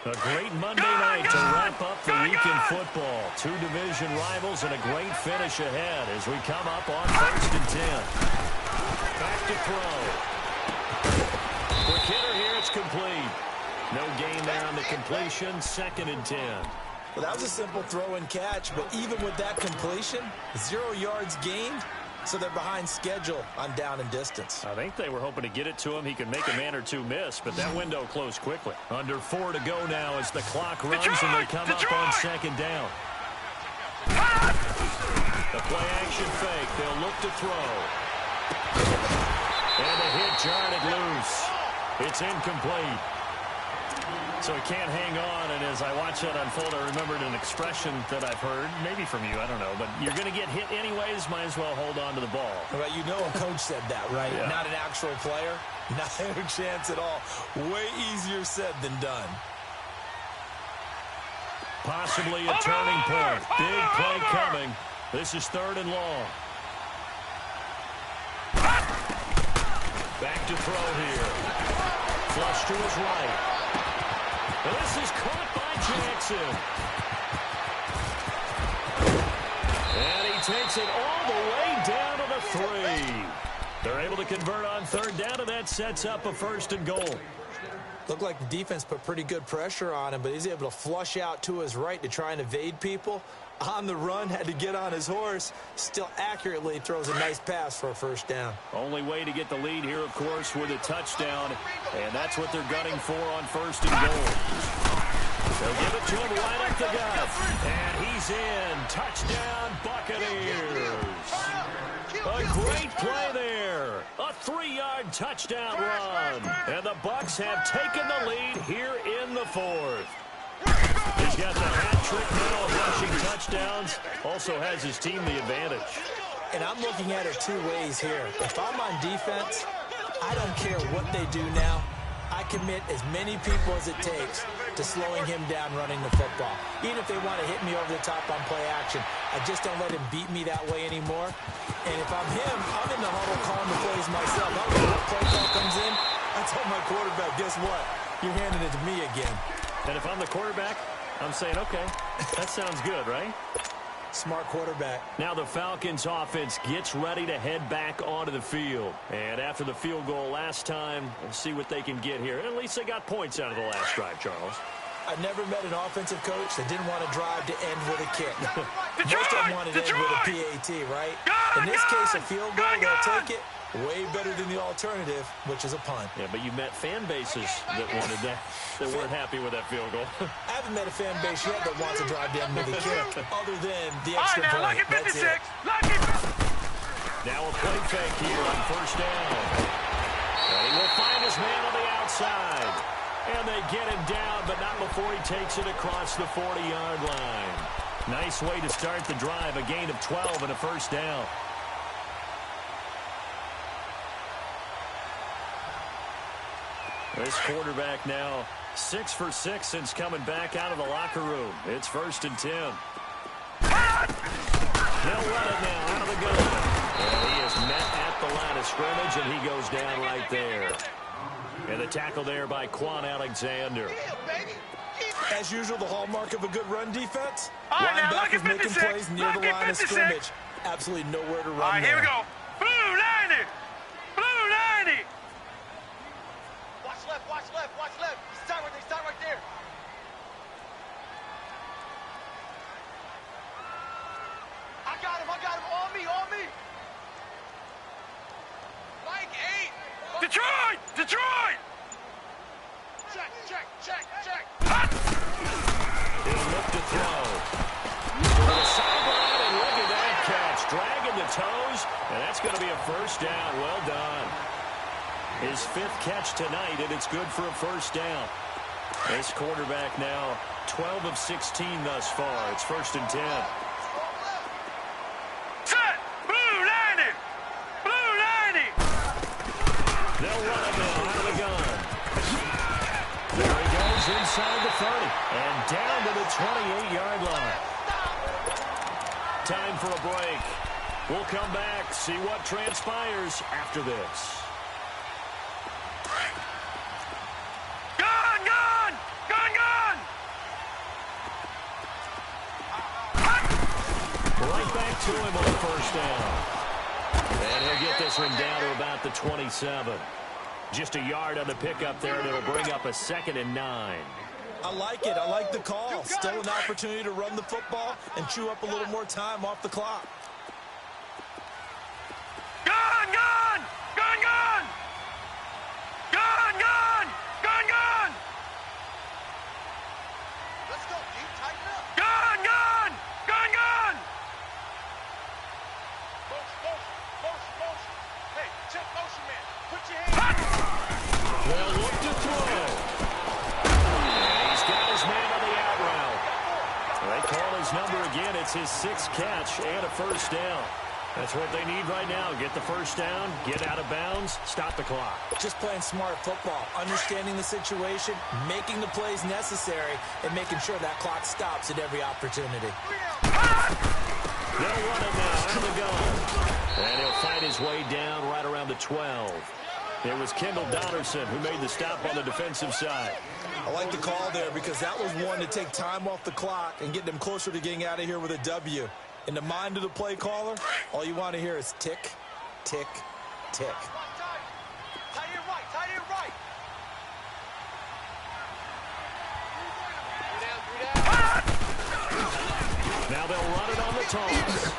S1: A great Monday night to wrap up the week in football. Two division rivals and a great finish ahead as we come up on 1st and 10. Back to throw. Quick hitter here, it's complete. No gain there on the completion, 2nd and 10.
S2: Well, that was a simple throw and catch, but even with that completion, 0 yards gained, so they're behind schedule on down and distance.
S1: I think they were hoping to get it to him. He could make a man or two miss, but that window closed quickly. Under 4 to go now as the clock runs and they come up on 2nd down. The play action fake. They'll look to throw. And the hit jarred it loose. It's incomplete. So he can't hang on, and as I watch that unfold, I remembered an expression that I've heard, maybe from you, I don't know, but you're going to get hit anyways, might as well hold on to the ball.
S2: Well, you know a coach said that, right?
S1: Yeah.
S2: Not an actual player. Not a chance at all. Way easier said than done.
S1: Possibly a turning point. Big play coming. This is 3rd and long. Back to throw here. Flush to his right. This is caught by Jackson. And he takes it all the way down to the 3. They're able to convert on 3rd down, and that sets up a 1st and goal.
S2: Looked like the defense put pretty good pressure on him, but he's able to flush out to his right to try and evade people. On the run, had to get on his horse. Still accurately throws a nice pass for a 1st down.
S1: Only way to get the lead here, of course, with a touchdown. And that's what they're gunning for on 1st and goal. They'll give it to him right up the gut. And he's in. Touchdown, Buccaneers. A great play there. A 3-yard touchdown run. And the Bucs have taken the lead here in the 4th. He's got the hat trick now of rushing touchdowns. Also has his team the advantage.
S2: And I'm looking at it 2 ways here. If I'm on defense, I don't care what they do now. I commit as many people as it takes to slowing him down running the football. Even if they want to hit me over the top on play action, I just don't let him beat me that way anymore. And if I'm him, I'm in the huddle calling the plays myself. I don't know what play call comes in. I tell my quarterback, guess what? You're handing it to me again.
S1: And if I'm the quarterback, I'm saying, okay, that sounds good, right?
S2: Smart quarterback.
S1: Now the Falcons offense gets ready to head back onto the field. And after the field goal last time, we'll see what they can get here. At least they got points out of the last drive, Charles.
S2: I've never met an offensive coach that didn't want to drive to end with a kick. Most of them wanted to end with a PAT, right? In this case, a field goal, they'll take it. Way better than the alternative, which is a punt.
S1: Yeah, but you met fan bases that wanted that, that weren't happy with that field goal.
S2: I haven't met a fan base yet that wants to drive down with a kick, other than the extra point. That's it.
S1: Now a play fake here on 1st down. And he will find his man on the outside. And they get him down, but not before he takes it across the 40-yard line. Nice way to start the drive, a gain of 12 and a 1st down. This quarterback now 6 for 6 since coming back out of the locker room. It's 1st and 10. They'll run it now out of the gun. And he is met at the line of scrimmage, and he goes down right there. And the tackle there by Quan Alexander.
S2: As usual, the hallmark of a good run defense.
S3: Linebackers
S2: making plays near the line of scrimmage. Absolutely nowhere to run. All right,
S3: here we go. Blue 90. Blue 90.
S5: Watch left, watch left, watch left. Start right there. I got him, on me. Mike 8.
S3: Detroit.
S5: Check.
S1: He'll look to throw. To the sideline, and look at that catch. Dragging the toes, and that's going to be a 1st down. Well done. His 5th catch tonight, and it's good for a 1st down. This quarterback now 12 of 16 thus far. It's 1st and 10.
S3: Set. Blue 90.
S1: They'll run it now out of the gun. There he goes inside the 30 and down to the 28-yard line. Time for a break. We'll come back, see what transpires after this.
S3: Gun!
S1: Right back to him on the first down. And he'll get this one down to about the 27. Just a yard on the pickup there, and it'll bring up a 2nd and 9.
S2: I like it. I like the call. Still an opportunity to run the football and chew up a little more time off the clock.
S3: Gun, gun! Gun, gun! Gun, gun! Gun, gun!
S5: Let's go, D. Tighten up.
S3: Gun, gun! Gun, gun!
S5: Motion. Hey, check motion, man. Put your hands.
S1: They'll look to throw. And he's got his man on the out route. They call his number again. It's his 6th catch and a first down. That's what they need right now. Get the first down, get out of bounds, stop the clock.
S2: Just playing smart football, understanding the situation, making the plays necessary, and making sure that clock stops at every opportunity.
S1: They'll run it now out of the gun. And he'll fight his way down right around the 12. It was Kendall Donnerson who made the stop on the defensive side.
S2: I like the call there because that was one to take time off the clock and get them closer to getting out of here with a W. In the mind of the play caller, all you want to hear is tick, tick, tick.
S5: Tight end right.
S1: Now they'll run it on the toss.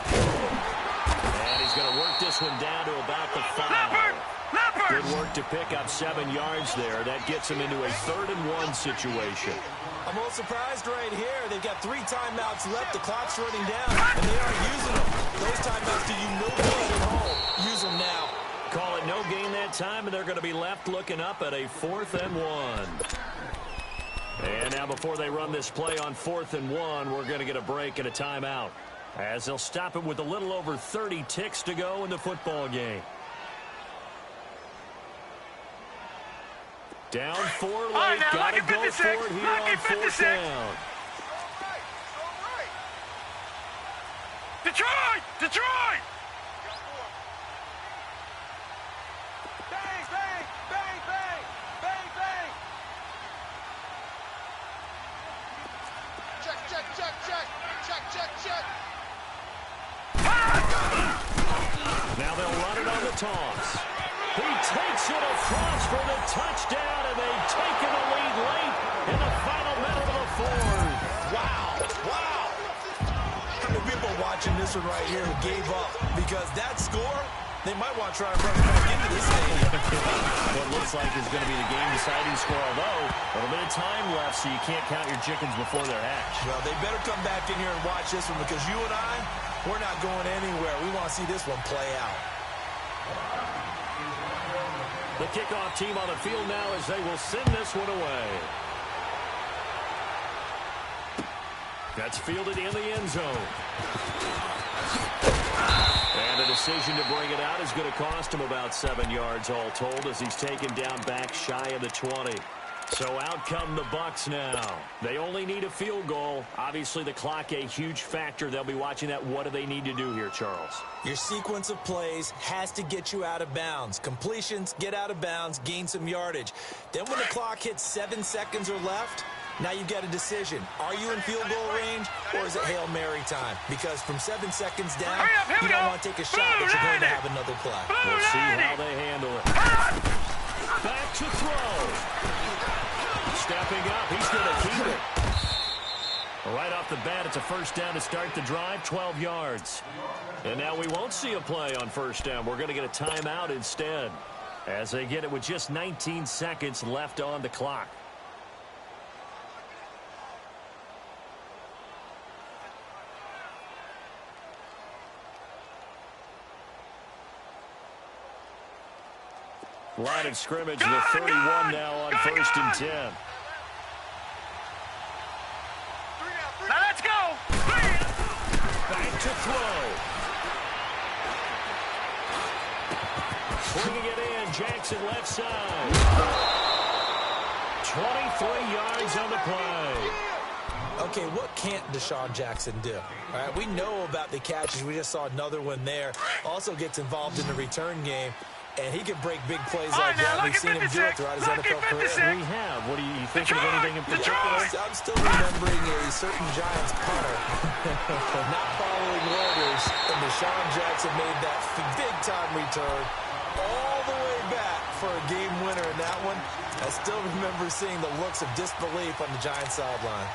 S1: And he's going to work this one down to about the 5. Good work to pick up 7 yards there. That gets him into a 3rd and 1 situation.
S2: I'm a little surprised right here. They've got 3 timeouts left. The clock's running down, and they aren't using them. Those timeouts do you no good at home. Use them now.
S1: Call it no gain that time, and they're going to be left looking up at a 4th and 1. And now before they run this play on 4th and 1, we're going to get a break and a timeout, as they'll stop it with a little over 30 ticks to go in the football game. Down 4 late, got to go for it here on 4th down.
S3: Detroit! Detroit!
S5: Bang, bang, bang, bang, bang, bang. Check.
S1: Now they'll run it on the toss. He takes it across for the touchdown, and they've taken the lead late in the final minute of the 4th.
S2: Wow. How many people are watching this one right here who gave up? Because that score, they might want to try and run it back into this stadium.
S1: What looks like is going to be the game-deciding score, although a little bit of time left, so you can't count your chickens before they're hatched.
S2: Well, they better come back in here and watch this one because you and I, we're not going anywhere. We want to see this one play out.
S1: The kickoff team on the field now as they will send this one away. That's fielded in the end zone. And the decision to bring it out is going to cost him about 7 yards all told as he's taken down back shy of the 20. So out come the Bucs now. They only need a field goal. Obviously, the clock a huge factor. They'll be watching that. What do they need to do here, Charles?
S2: Your sequence of plays has to get you out of bounds. Completions, get out of bounds, gain some yardage. Then when the clock hits 7 seconds or left, now you get a decision. Are you in field goal range or is it Hail Mary time? Because from 7 seconds down, you don't want to take a shot that you're going to have another play.
S1: We'll see how they handle it. Back to throw. Stepping up, he's going to keep it. Right off the bat, it's a first down to start the drive, 12 yards. And now we won't see a play on first down. We're going to get a timeout instead as they get it with just 19 seconds left on the clock. Line of scrimmage, the 31 now on 1st and 10.
S3: Now let's go!
S1: Back to throw. Bringing it in, Jackson left side. 23 yards on the play.
S2: Okay, what can't Deshaun Jackson do? All right, we know about the catches. We just saw another one there. Also gets involved in the return game. And he can break big plays like that. We've seen him do it throughout his NFL career.
S1: We have. What do you think of anything in particular?
S2: I'm still remembering a certain Giants punter not following orders, and Deshaun Jackson made that big-time return all the way back for a game winner in that one. I still remember seeing the looks of disbelief on the Giants sideline.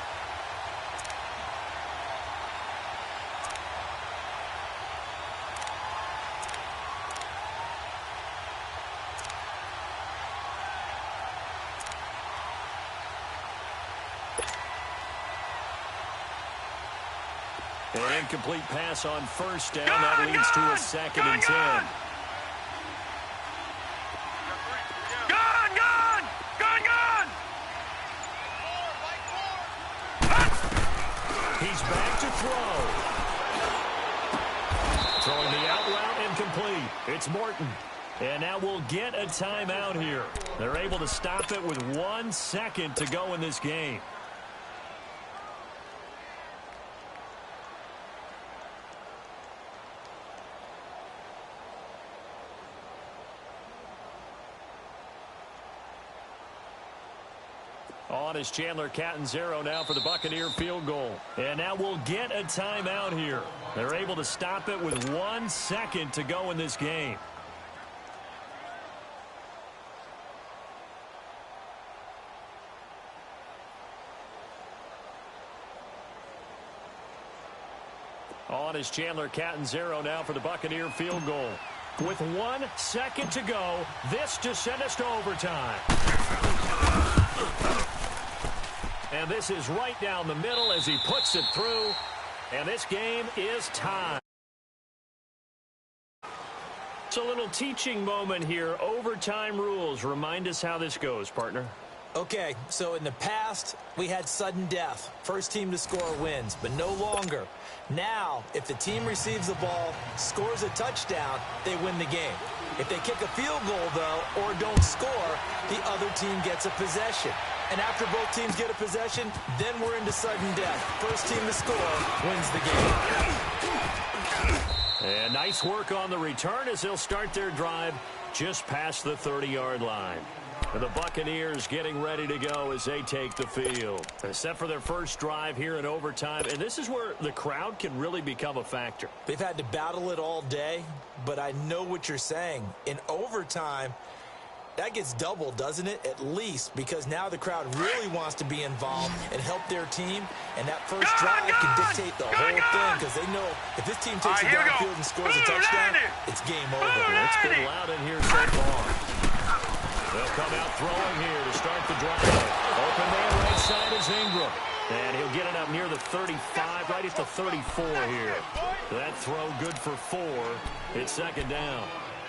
S1: An incomplete pass on first down. That leads to a 2nd and 10. He's back to throw. Throwing the out route incomplete. It's Morton. And now we'll get a timeout here. They're able to stop it with 1 second to go in this game. On is Chandler Catanzaro now for the Buccaneer field goal. And now we'll get a timeout here. They're able to stop it with 1 second to go in this game. On is Chandler Catanzaro now for the Buccaneer field goal. With 1 second to go, this to send us to overtime. And this is right down the middle as he puts it through. And this game is tied. It's a little teaching moment here. Overtime rules. Remind us how this goes, partner.
S2: Okay, so in the past, we had sudden death. First team to score wins, but no longer. Now, if the team receives the ball, scores a touchdown, they win the game. If they kick a field goal, though, or don't score, the other team gets a possession. And after both teams get a possession, then we're into sudden death. First team to score wins the game.
S1: And nice work on the return as they'll start their drive just past the 30-yard line. The Buccaneers getting ready to go as they take the field. Set for their first drive here in overtime. And this is where the crowd can really become a factor.
S2: They've had to battle it all day, but I know what you're saying. In overtime, that gets doubled, doesn't it? At least, because now the crowd really wants to be involved and help their team. And that first drive can dictate the whole thing because they know if this team takes it downfield and scores a touchdown, it's game over.
S1: It's been loud in here so far. They'll come out throwing here to start the drive. Open man right side is Ingram. And he'll get it up near the 35, right at the 34 here. That throw good for 4. It's second down.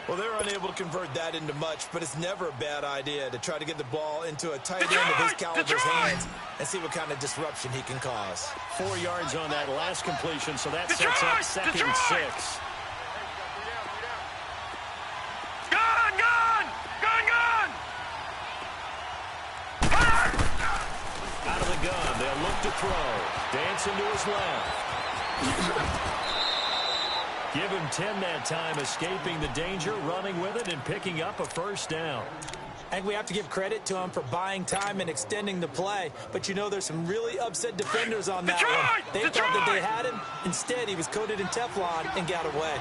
S2: Well, they're unable to convert that into much, but it's never a bad idea to try to get the ball into a tight end of his caliber's hands and see what kind of disruption he can cause.
S1: 4 yards on that last completion, so that sets up second and 6. Out of the gun, they'll look to throw. Dancing to his left. Give him 10 that time, escaping the danger, running with it, and picking up a first down.
S2: I think we have to give credit to him for buying time and extending the play. But you know there's some really upset defenders on that one. They thought that they had him. Instead, he was coated in Teflon and got away.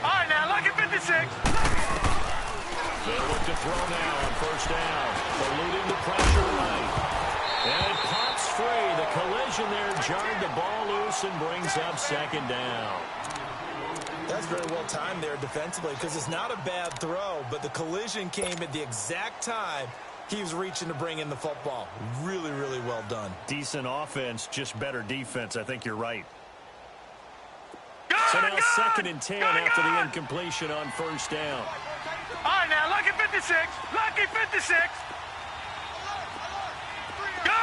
S3: All right, now, lucky 56.
S1: They'll look to throw now on first down. Eluding the pressure right. And it pops free. The collision there jarred the ball loose and brings up second down.
S2: That's very well timed there defensively because it's not a bad throw, but the collision came at the exact time he was reaching to bring in the football. Really, really well done.
S1: Decent offense, just better defense. I think you're right. So now second and 10 after the incompletion on first down.
S3: All right, now, lucky 56. Lucky 56. Gun!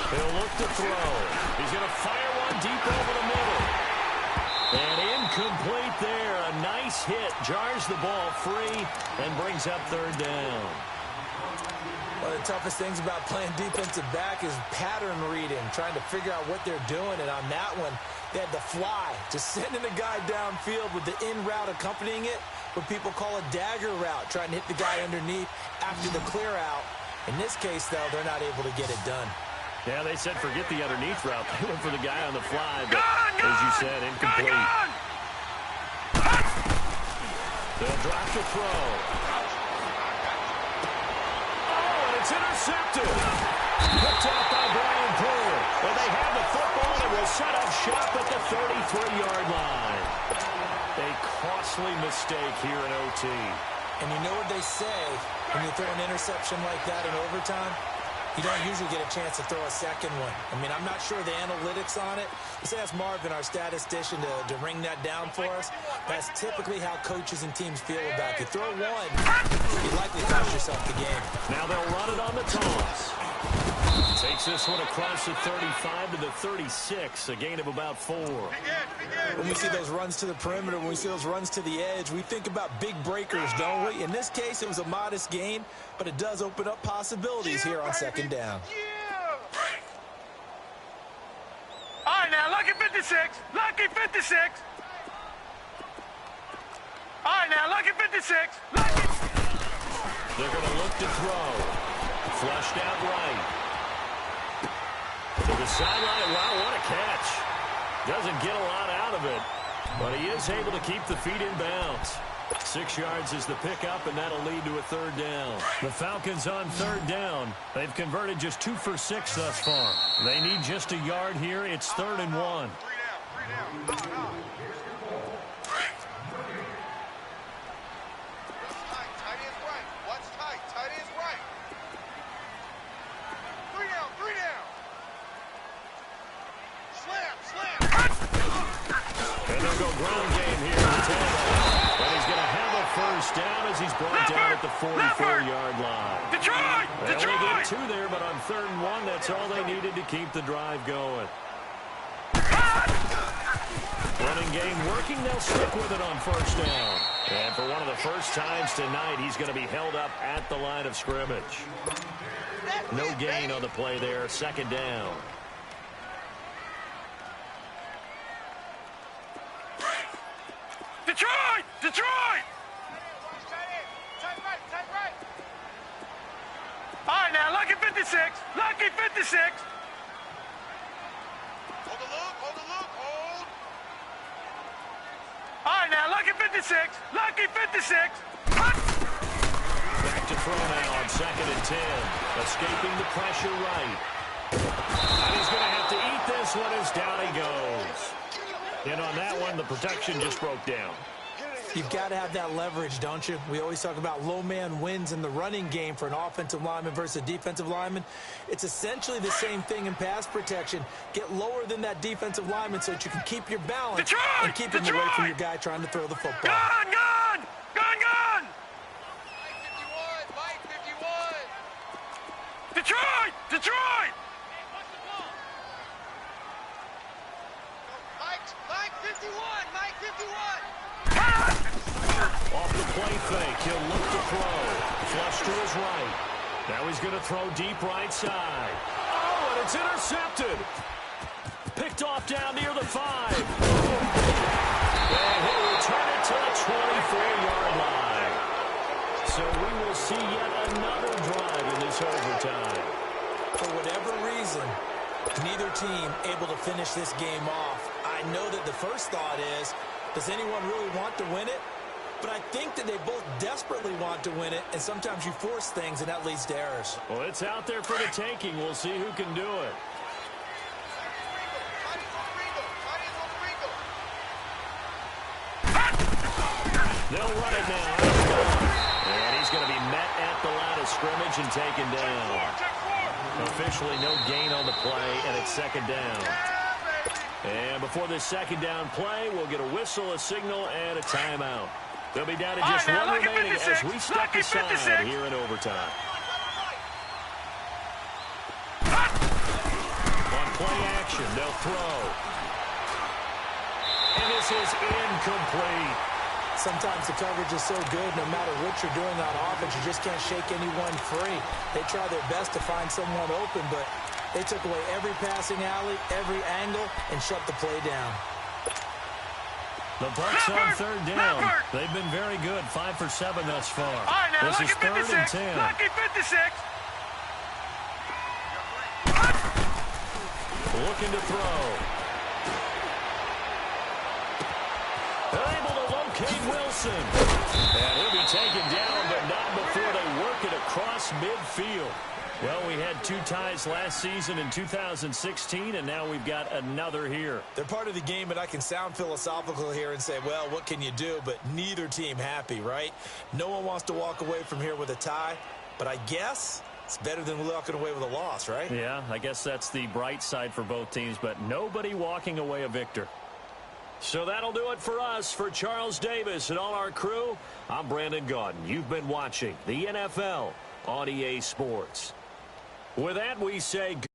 S1: He'll look to throw. He's going to fire one deep over the middle. And incomplete there. A nice hit. Jars the ball free and brings up third down.
S2: One of the toughest things about playing defensive back is pattern reading, trying to figure out what they're doing. And on that one, They had the fly, just sending the guy downfield with the in route accompanying it, what people call a dagger route, trying to hit the guy underneath after the clear out. In this case, though, they're not able to get it done.
S1: Yeah, they said forget the underneath route. They went for the guy on the fly, but as you said, incomplete. They'll drop the throw. Oh, and it's intercepted. Picked off by Brian Poole. And they have the football and will set up shop at the 33-yard line. A costly mistake here in OT.
S2: And you know what they say when you throw an interception like that in overtime? You don't usually get a chance to throw a second one. I mean, I'm not sure the analytics on it. Let's ask Marvin, our statistician, to ring that down for us. That's typically how coaches and teams feel about it. You throw one, you likely cost yourself the game.
S1: Now they'll run it on the toss. Takes this one across the 35 to the 36, a gain of about 4.
S2: When we see those runs to the perimeter, when we see those runs to the edge, we think about big breakers, don't we? In this case, it was a modest gain, but it does open up possibilities here on second down.
S3: All right, now, lucky 56. Lucky 56. All right, now, lucky 56. Lucky.
S1: They're going to look to throw. Flushed out right. To the sideline. Wow, what a catch. Doesn't get a lot out of it, but he is able to keep the feet in bounds. 6 yards is the pickup, and that'll lead to a third down. The Falcons on third down. They've converted just 2 for 6 thus far. They need just a yard here. It's 3rd and 1. Ground game here in Tampa. And he's going to have a first down as he's brought down at the 44-yard line. They only get 2 there, but on 3rd and 1, that's all they needed to keep the drive going. Running game working. They'll stick with it on first down. And for one of the first times tonight, he's going to be held up at the line of scrimmage. No gain on the play there. 2nd down.
S3: Detroit! Detroit! All right, now, lucky 56. Lucky 56.
S5: Hold the loop, hold the loop, hold.
S3: All right, now, lucky 56. Lucky 56.
S1: Back to throw now on 2nd and 10. Escaping the pressure right. And he's going to have to eat this one as down he goes. And on that one, the protection just broke down.
S2: You've got to have that leverage, don't you? We always talk about low man wins in the running game for an offensive lineman versus a defensive lineman. It's essentially the same thing in pass protection. Get lower than that defensive lineman so that you can keep your balance and keep him away from your guy trying to throw the football.
S3: Gone, gone! Gone, gone!
S5: Mike 51!
S3: Detroit! Detroit!
S5: Mike 51! Mike 51!
S1: Off the play fake, he'll look to throw. Flush to his right. Now he's going to throw deep right side. Oh, and it's intercepted. Picked off down near the 5. And he'll return it to the 24-yard line. So we will see yet another drive in this overtime.
S2: For whatever reason, neither team able to finish this game off. I know that the first thought is, does anyone really want to win it? But I think that they both desperately want to win it, and sometimes you force things, and that leads to errors.
S1: Well, it's out there for the taking. We'll see who can do it. They'll run it now. And he's going to be met at the line of scrimmage and taken down. Officially no gain on the play, and it's 2nd down. And before this 2nd down play, we'll get a whistle, a signal, and a timeout. They'll be down to just one remaining as we step aside here in overtime. On play action, they'll throw. And this is incomplete.
S2: Sometimes the coverage is so good, no matter what you're doing on offense, you just can't shake anyone free. They try their best to find someone open, but They took away every passing alley, every angle, and shut the play down.
S1: The Bucs on third down. They've been very good, 5 for 7 thus far.
S3: All right, now,
S1: This is
S3: lucky
S1: 3rd
S3: 56.
S1: and 10.
S3: Lucky 56.
S1: Looking to throw. They're able to locate Wilson. And he'll be taken down, but not before they work it across midfield. Well, we had 2 ties last season in 2016, and now we've got another here.
S2: They're part of the game, and I can sound philosophical here and say, well, what can you do? But neither team happy, right? No one wants to walk away from here with a tie, but I guess it's better than walking away with a loss, right?
S1: Yeah, I guess that's the bright side for both teams, but nobody walking away a victor. So that'll do it for us. For Charles Davis and all our crew, I'm Brandon Gaudin. You've been watching the NFL on EA Sports. With that, we say good.